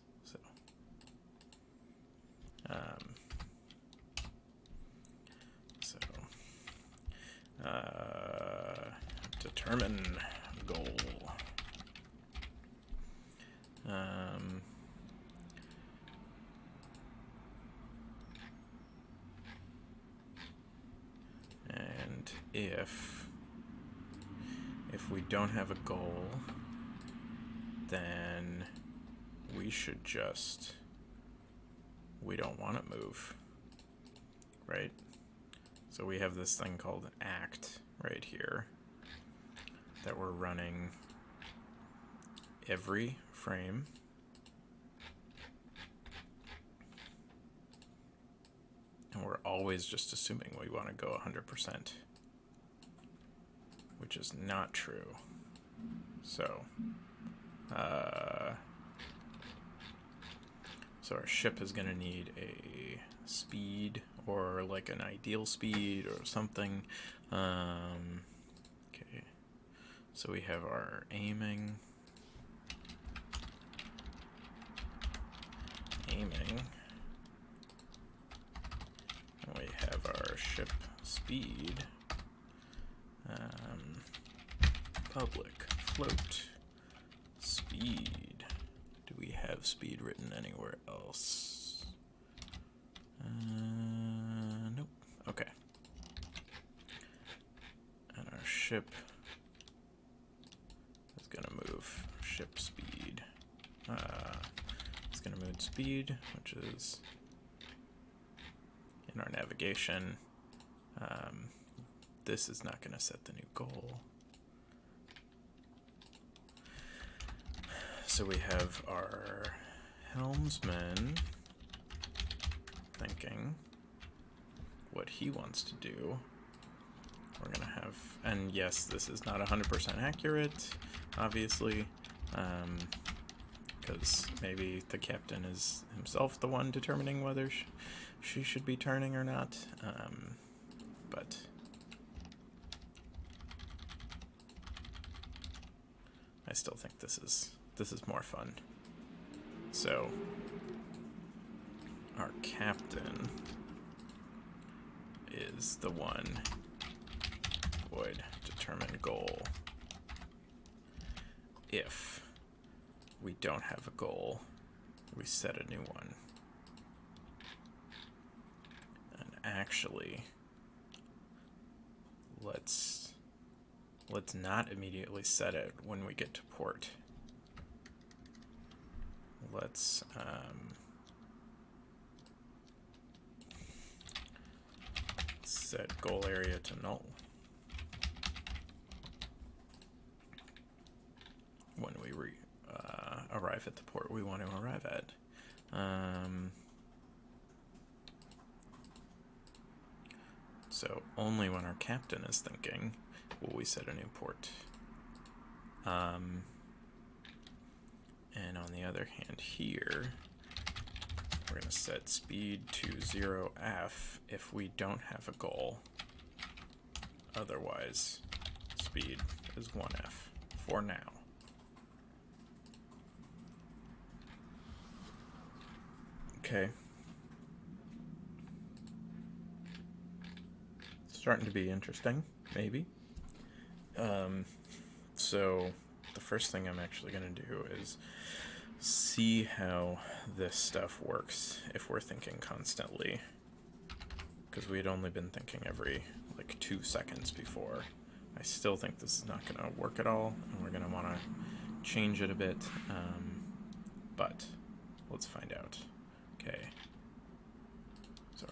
[SPEAKER 1] Determine goal. And if we don't have a goal, then we don't want to move, right? So we have this thing called act right here that we're running every frame. And we're always just assuming we want to go 100%, which is not true. So our ship is going to need a speed, or like an ideal speed or something. Okay, so we have our aiming, and we have our ship speed, public float speed. Do we have speed written anywhere else? Nope. Okay. And our ship is going to move ship speed. It's going to move speed, which is in our navigation. This is not going to set the new goal. So we have our helmsman thinking what he wants to do. We're going to have, and yes, this is not 100% accurate, obviously, because maybe the captain is himself the one determining whether she should be turning or not, but I still think this is more fun. So our captain is the one void determine goal. If we don't have a goal, we set a new one. And actually, let's not immediately set it when we get to port. Let's set goal area to null when we arrive at the port we want to arrive at. So only when our captain is thinking will we set a new port. And on the other hand here, we're going to set speed to 0f if we don't have a goal. Otherwise, speed is 1f for now. Okay. Starting to be interesting, maybe. So the first thing I'm actually going to do is see how this stuff works if we're thinking constantly. Because we had only been thinking every like 2 seconds before. I still think this is not going to work at all, and we're going to want to change it a bit, but let's find out. Okay. So,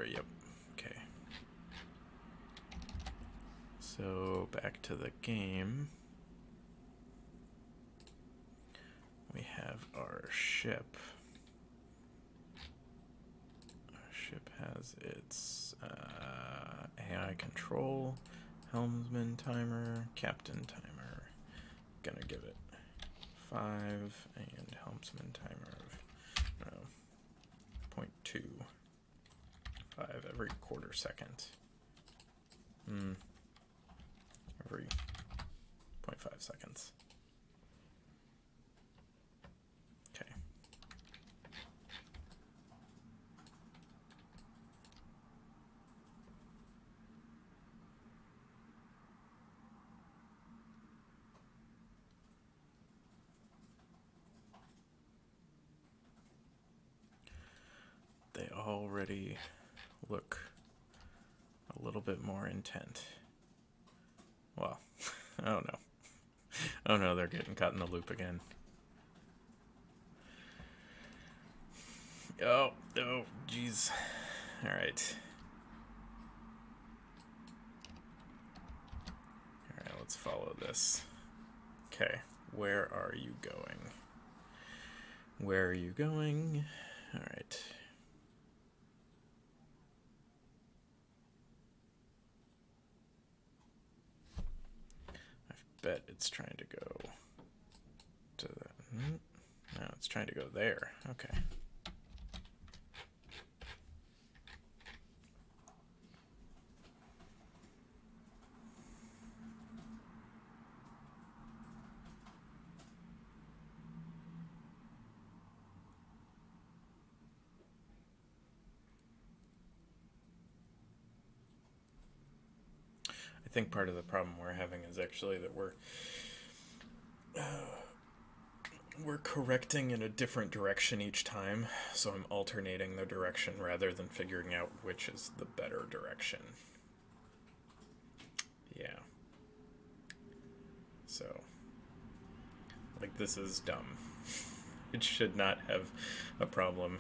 [SPEAKER 1] yep, okay. So, back to the game. We have our ship. Our ship has its AI control, helmsman timer, captain timer. Gonna give it 5 and helmsman timer of 0.2. 5 every quarter second. Every 0.5 seconds. Okay. They already look a little bit more intent. Well, I don't know. Oh no, they're getting caught in the loop again. Oh, jeez. Alright. Alright, let's follow this. Okay, where are you going? Where are you going? Alright. I bet it's trying to go to that. No, it's trying to go there. Okay. I think part of the problem we're having is actually that we're correcting in a different direction each time, so I'm alternating the direction rather than figuring out which is the better direction. Yeah. So, like, this is dumb. It should not have a problem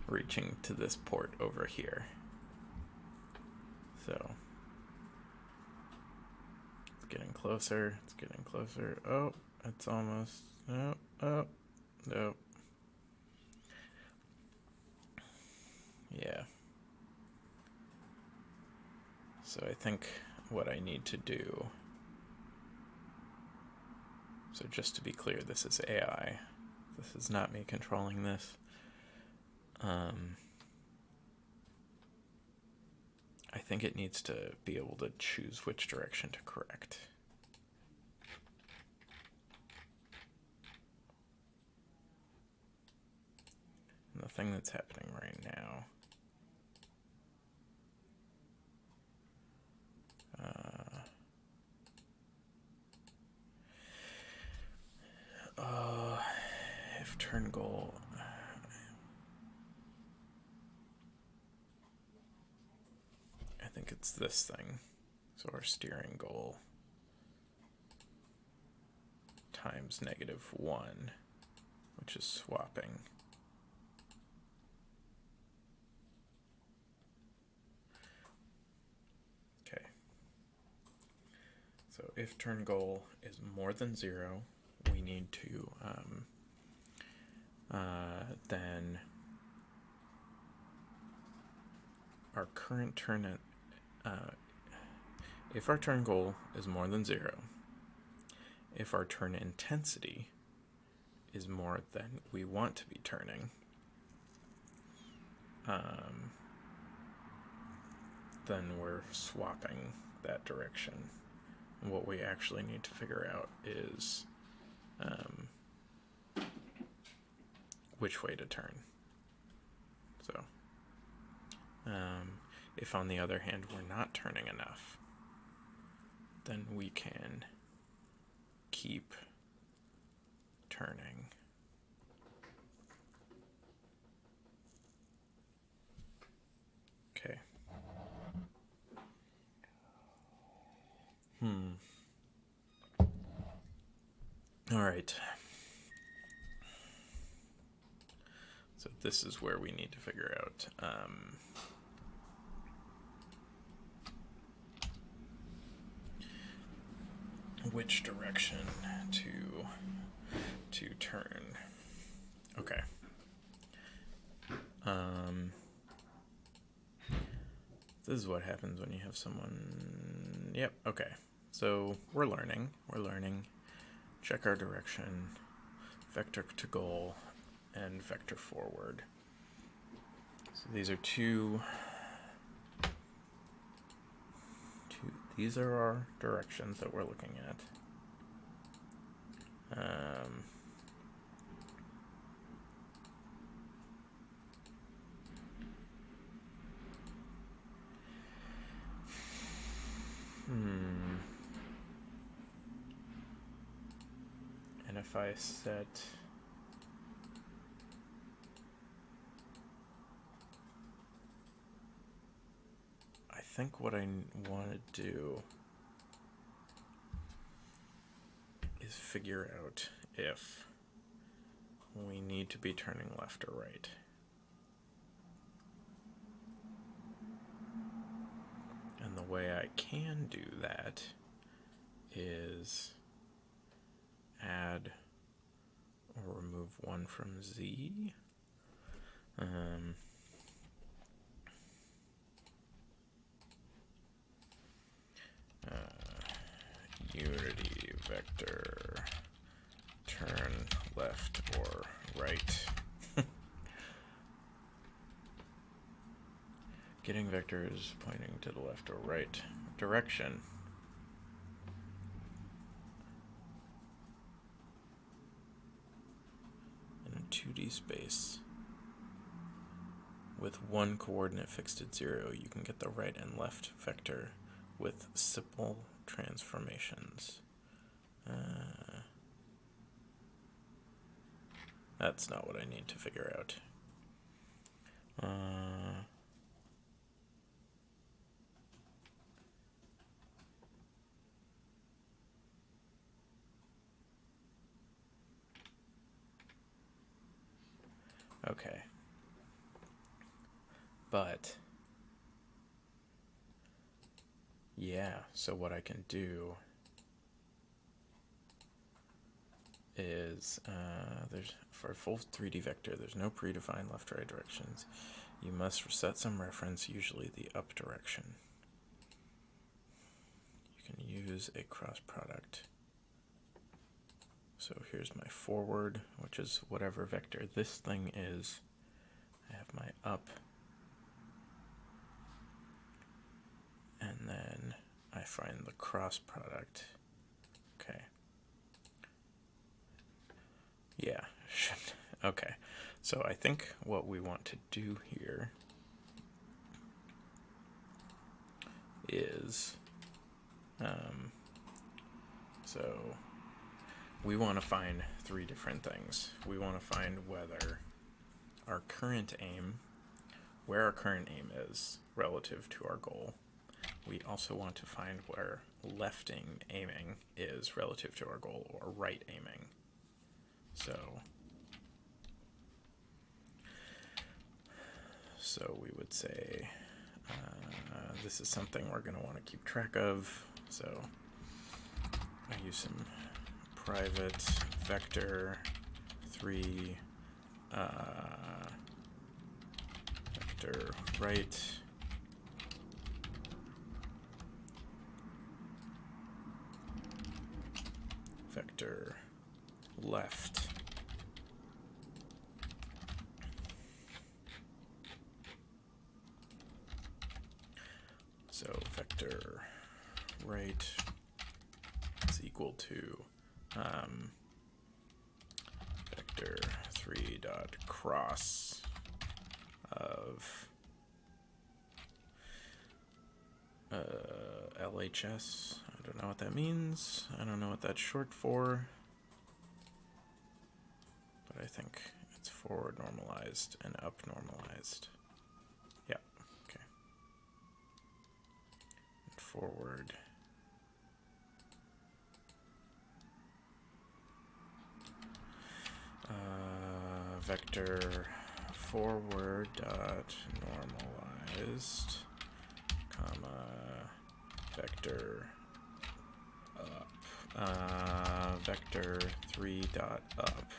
[SPEAKER 1] reaching to this port over here. So, it's getting closer, it's getting closer. Oh, it's almost, no, oh, no. Yeah. So I think what I need to do, so just to be clear, this is AI. This is not me controlling this. I think it needs to be able to choose which direction to correct. And the thing that's happening right now, if turn goal, I think it's this thing. So our steering goal times -1, which is swapping. Okay. So if turn goal is more than 0, we need to then our current turn if our turn goal is more than 0, if our turn intensity is more than we want to be turning, then we're swapping that direction. And what we actually need to figure out is which way to turn. So if on the other hand we're not turning enough, then we can keep turning. Okay. All right. So this is where we need to figure out which direction to turn. Okay. This is what happens when you have someone. Yep. Okay. So we're learning. Check our direction, vector to goal, and vector forward. So these are these are our directions that we're looking at. And if I set I think what I want to do is figure out if we need to be turning left or right. And the way I can do that is add or remove one from Z. Unity vector turn left or right. Getting vectors pointing to the left or right direction. In a 2D space with one coordinate fixed at 0, you can get the right and left vector with simple transformations. That's not what I need to figure out. Okay. But yeah, so what I can do is there's for a full 3D vector, there's no predefined left-right directions. You must set some reference, usually the up direction. You can use a cross product. So here's my forward, which is whatever vector this thing is. I have my up. And then I find the cross product. Okay. Yeah, okay. So I think what we want to do here is, so we want to find three different things. We want to find whether our current aim, where our current aim is relative to our goal. We also want to find where lefting aiming is relative to our goal, or right aiming. So we would say this is something we're going to want to keep track of. So I use some private vector 3 vector right vector left. So vector right is equal to vector 3 dot cross of LHS. I don't know what that means. I don't know what that's short for. But I think it's forward normalized and up normalized. Yeah, okay. And forward. Vector forward dot normalized, comma, vector up, vector 3 dot up.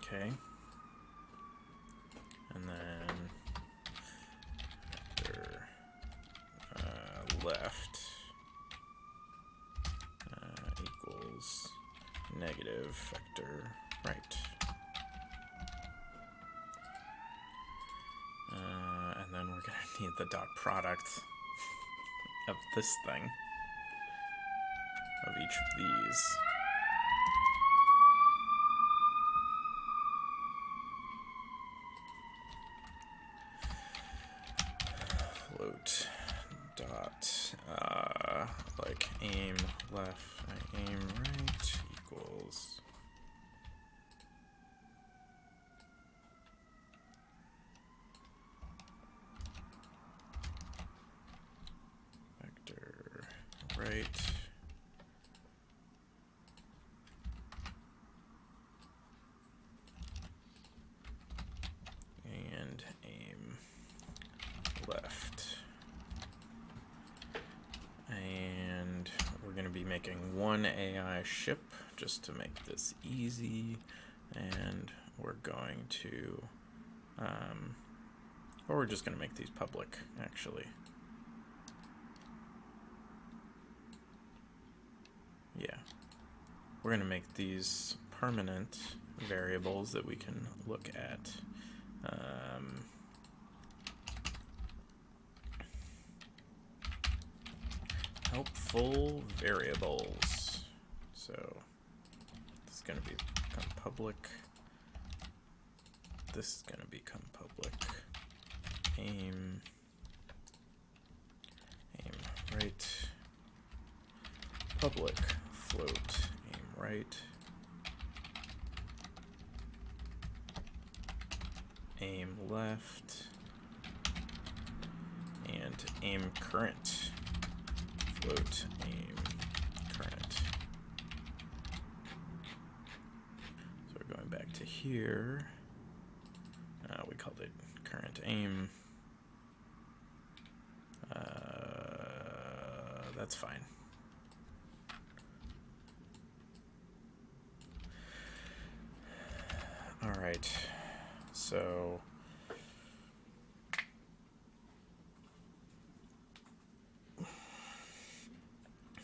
[SPEAKER 1] Okay. And then vector left equals negative vector right. And then we're going to need the dot product of this thing, of each of these. Float dot, like aim left, aim right equals vector right and aim left. And we're going to be making one AI ship just to make this easy, and we're going to or we're just going to make these public, actually. Yeah, we're going to make these permanent variables that we can look at. Helpful variables. So this is going to become public. This is going to become public. Aim right. Public float aim right. Aim left. And aim current. Float aim current. So we're going back to here. We called it current aim. That's fine. All right. So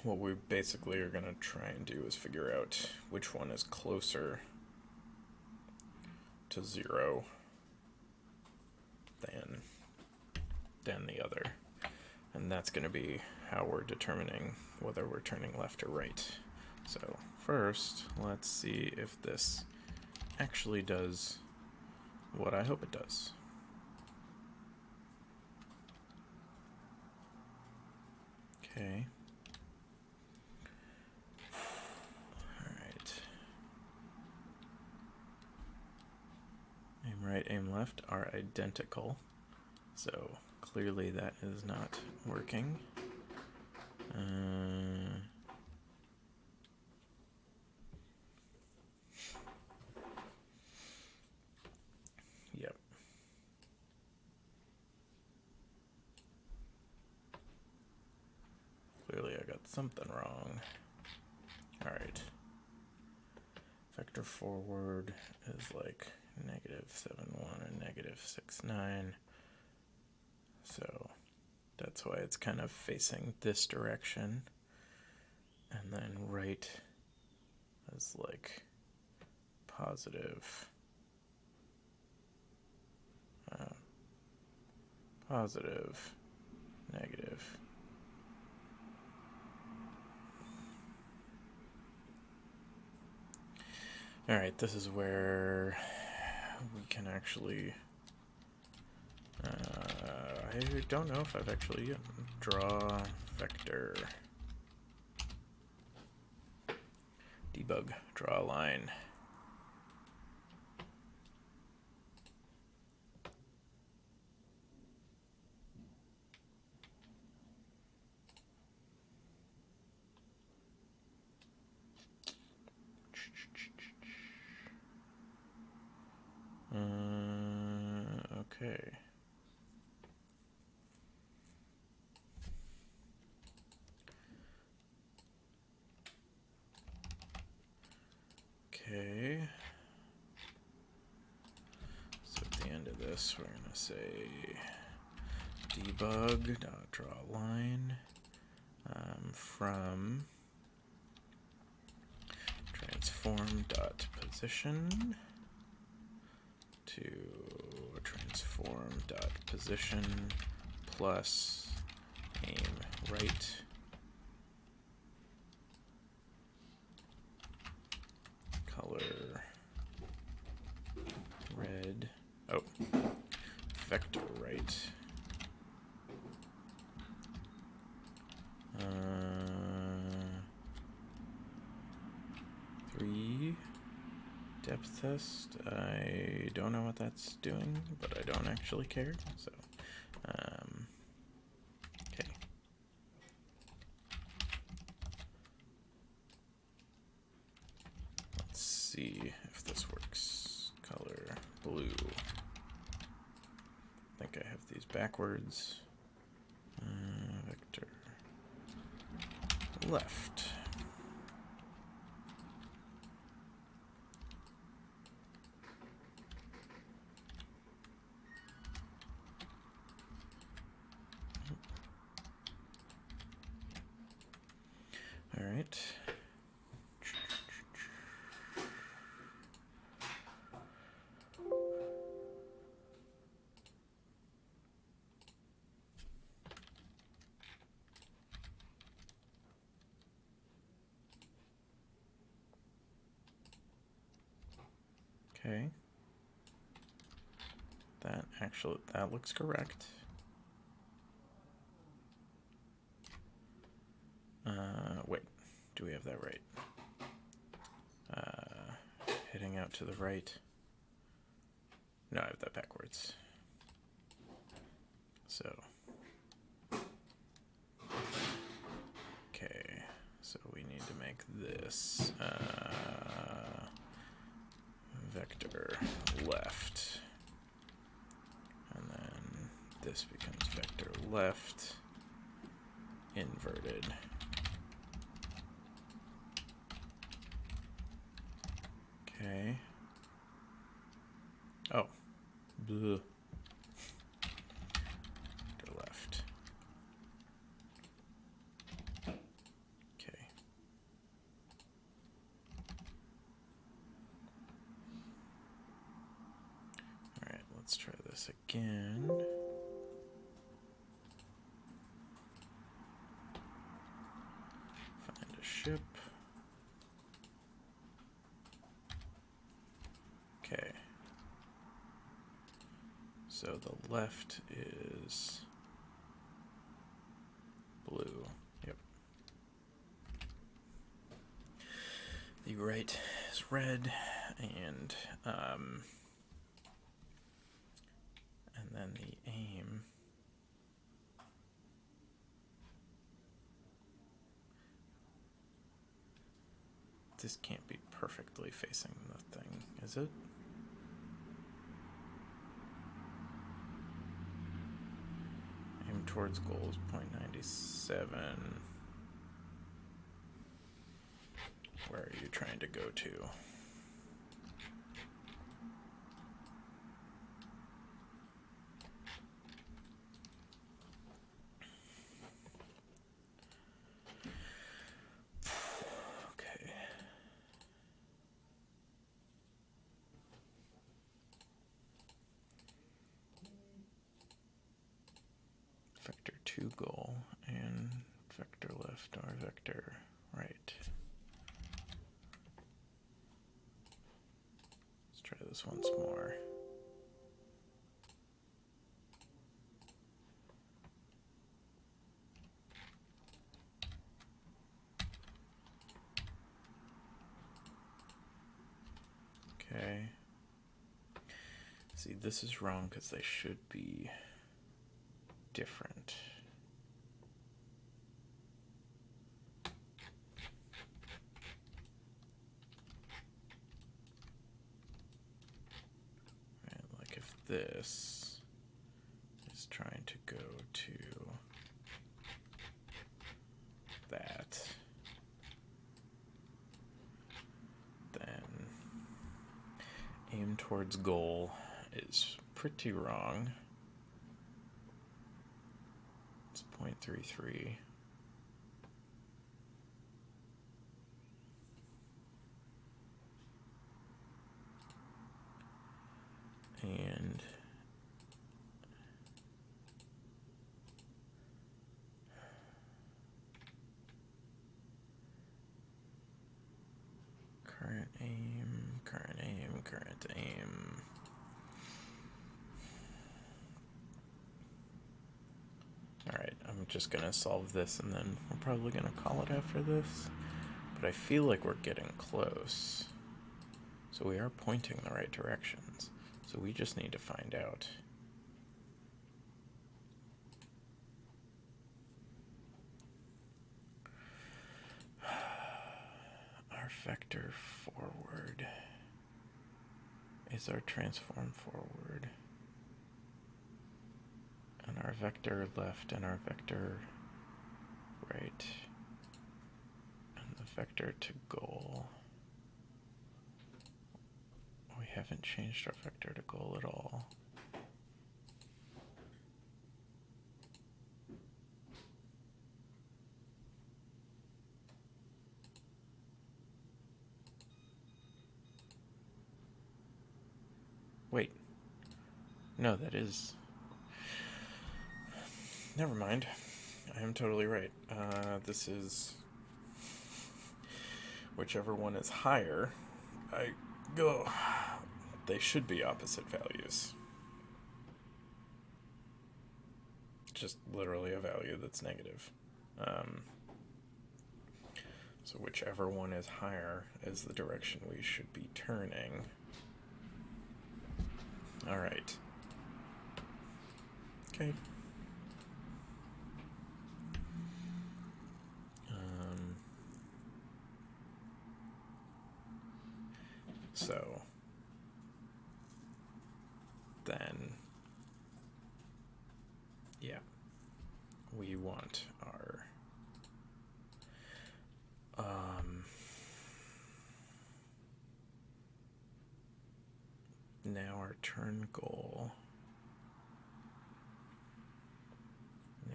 [SPEAKER 1] what we basically are going to try and do is figure out which one is closer to 0 than the other. And that's going to be how we're determining whether we're turning left or right. So first, let's see if this actually does what I hope it does. Okay. Aim right, aim left are identical, so clearly that is not working. Yep. Clearly I got something wrong. All right. Vector forward is like -7.1 and -6.9. So that's why it's kind of facing this direction. And then right is like positive, negative. All right, this is where we can actually, I I don't know if I've actually draw vector. Debug, draw a line. Okay. Okay. So at the end of this, we're gonna say debug dot draw line from transform dot position to transform dot position plus aim right color red, oh, vector right, 3 depth test. I don't know what that's doing, but I don't actually care, so okay. Let's see if this works. Color blue. I think I have these backwards. Vector left. All right. Okay. That looks correct. Wait, do we have that right? Heading out to the right. No, I have that backwards. So. Okay, so we need to make this vector left. And then this becomes vector left inverted. Okay. Oh. Bleh. Vector left. Okay. All right, let's try this again. Find a ship. Okay. So the left is blue. Yep. The right is red, and then the aim this can't be perfectly facing the thing, is it? Aim towards goal is 0.97. Where are you trying to go to? Okay. Vector 2 goal and vector left or vector right. Let's try this once more. Okay. See, this is wrong because they should be different. Right, like if this is trying to go to that, then aim towards goal is pretty wrong. It's 0.33. And current aim, current aim, current aim. Alright, I'm just gonna solve this and then we're probably gonna call it after this. But I feel like we're getting close. So we are pointing the right directions. So we just need to find out. Our vector forward is our transform forward. And our vector left and our vector right. And the vector to goal. We haven't changed our vector to goal at all. Wait. No, that is... Never mind. I am totally right. This is... Whichever one is higher, I go... They should be opposite values. Just literally a value that's negative. So whichever one is higher is the direction we should be turning. Alright. Okay. So then, yeah, we want our now our turn goal.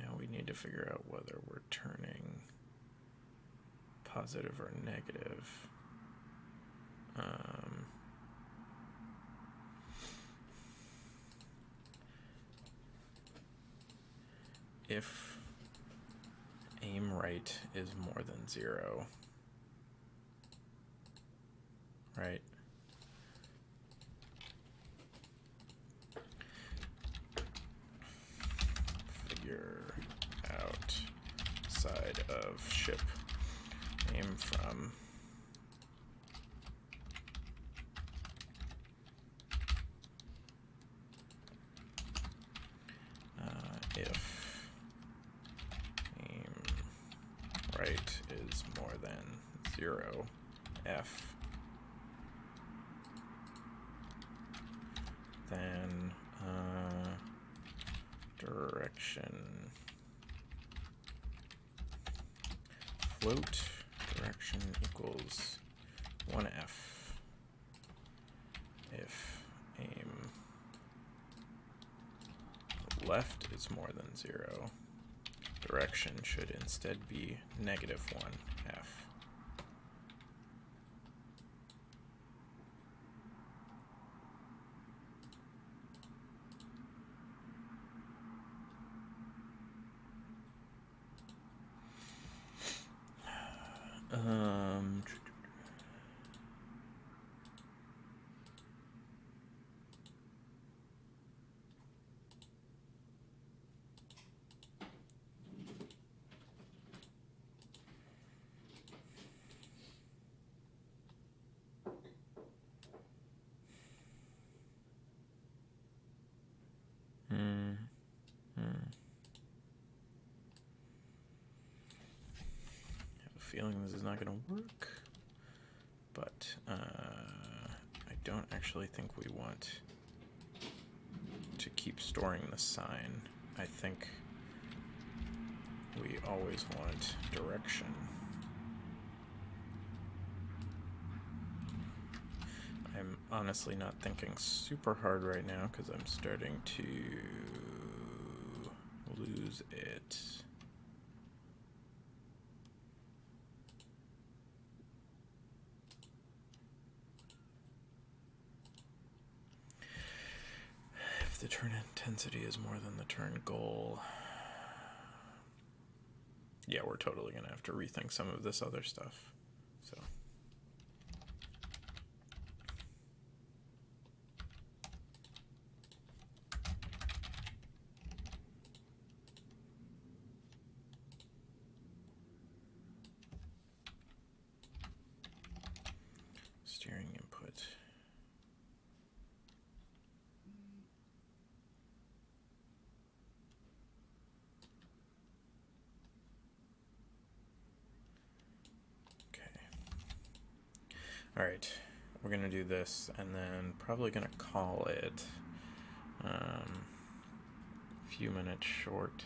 [SPEAKER 1] Now we need to figure out whether we're turning positive or negative. If aim right is more than 0, right? Figure out side of ship, aim from. If aim right is more than 0, F, then direction float direction equals 1F. If aim left is more than 0, direction should instead be negative 1F. feeling this is not going to work, but I don't actually think we want to keep storing the sign. I think we always want direction. I'm honestly not thinking super hard right now because I'm starting to lose it. If the turn intensity is more than the turn goal, yeah, we're totally going to have to rethink some of this other stuff. So. Steering input. All right, we're gonna do this and then probably gonna call it a few minutes short.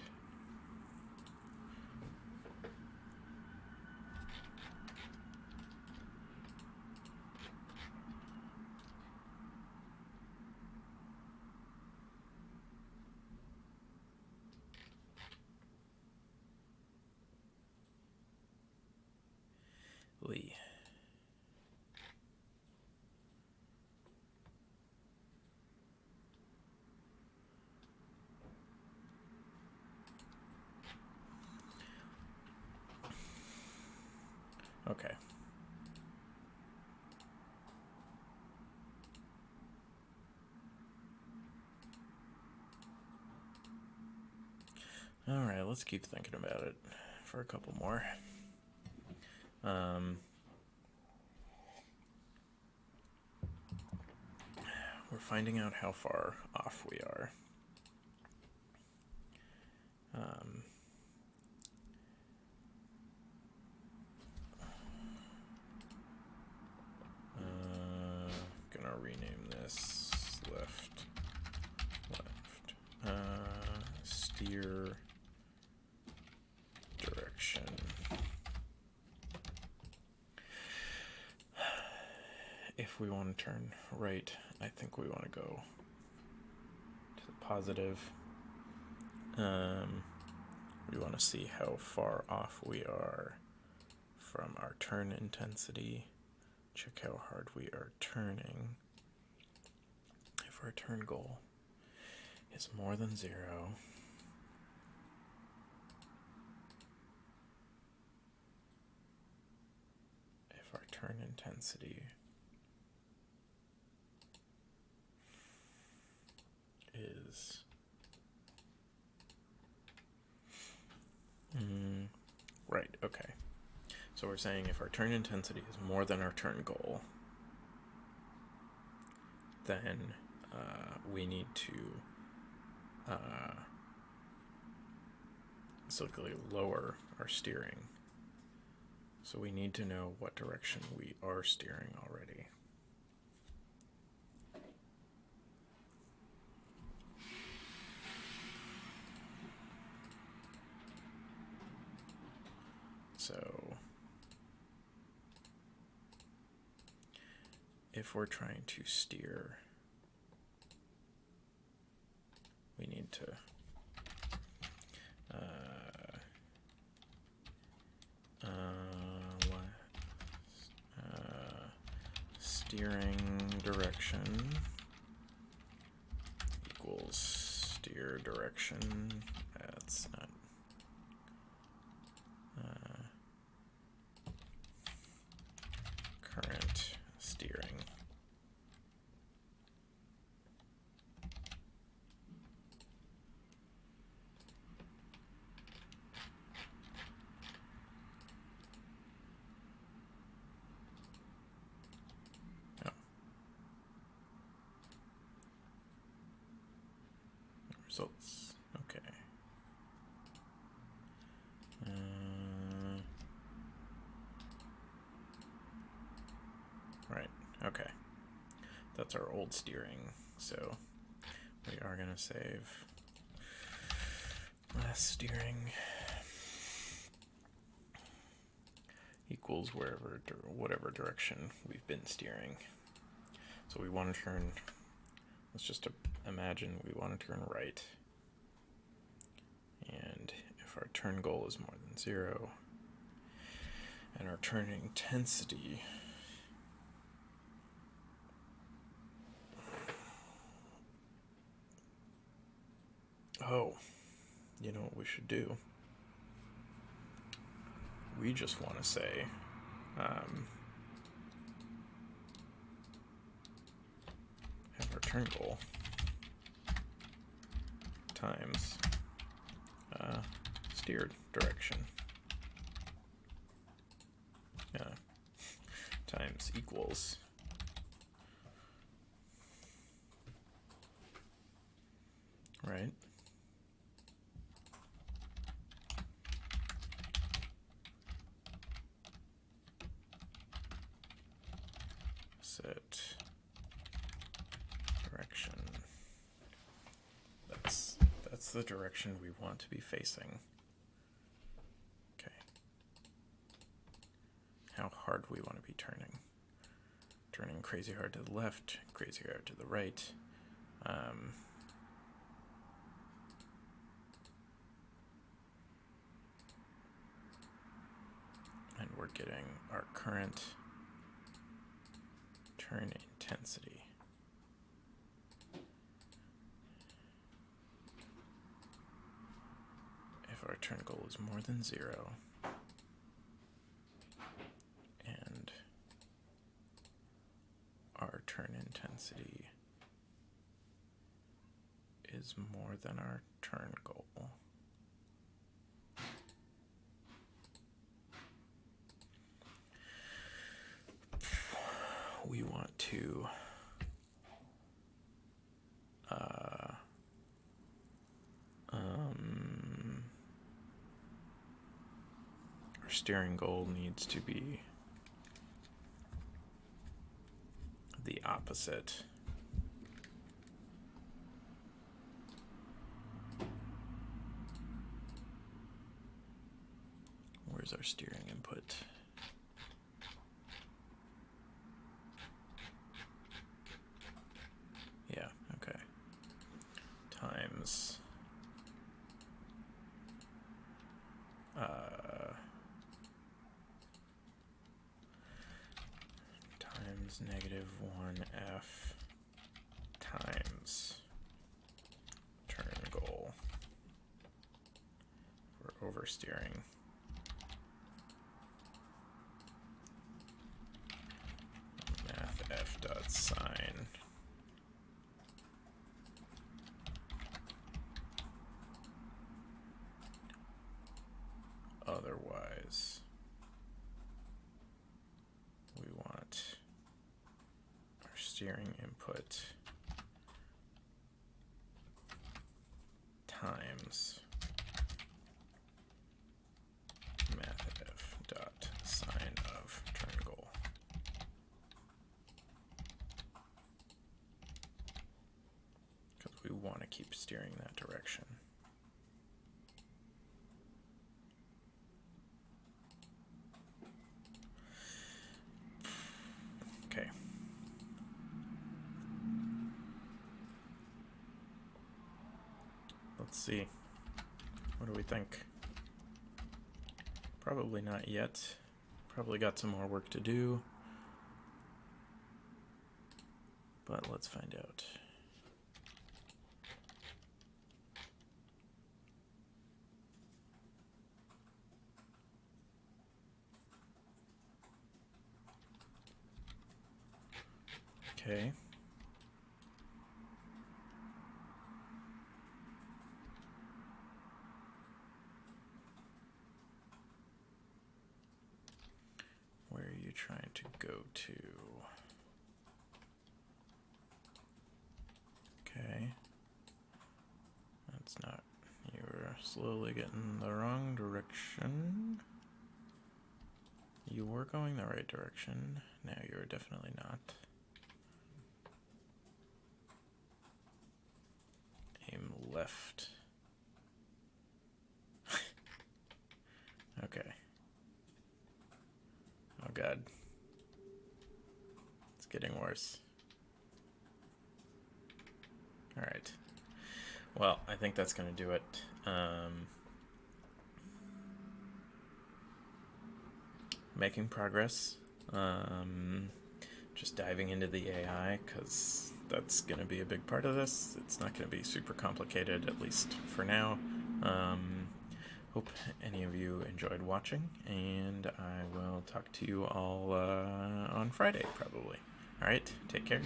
[SPEAKER 1] Lee. Okay. All right, let's keep thinking about it for a couple more. We're finding out how far off we are. Gonna rename this left. Steer direction. If we want to turn right, I think we want to go to the positive. We want to see how far off we are from our turn intensity. Check how hard we are turning. If our turn goal is more than 0, if our turn intensity is right, okay. So we're saying if our turn intensity is more than our turn goal, then we need to cyclically lower our steering. So we need to know what direction we are steering already. So if we're trying to steer, we need to steering direction equals steer direction. That's not current steering. Results. Okay. Okay. That's our old steering, so we are going to save last steering equals whatever direction we've been steering. So we want to turn, let's just imagine we want to turn right. And if our turn goal is more than 0, and our turn intensity you know what we should do? We just want to say have our turn goal times steered direction times equals right. Set direction. That's the direction we want to be facing. Okay. How hard we want to be turning. Turning crazy hard to the left, crazy hard to the right. And we're getting our current turn intensity. If our turn goal is more than 0, and our turn intensity is more than our turn goal, we want to our steering goal needs to be the opposite where's our steering input? Yeah, okay. Times times -1f times turn goal. We're oversteering. Math f dot sine otherwise we want our steering input times math f dot sine of turn goal. Because we want to keep steering that direction. Okay. Let's see. What do we think? Probably not yet. Probably got some more work to do. But let's find out. Okay. Where are you trying to go to? Okay. That's not, you're slowly getting the wrong direction. You were going the right direction. Now you're definitely not. left. Okay. Oh god. It's getting worse. Alright. Well, I think that's going to do it. Making progress. Just diving into the AI, because that's going to be a big part of this. It's not going to be super complicated, at least for now. Hope any of you enjoyed watching, and I will talk to you all on Friday, probably. Alright, take care.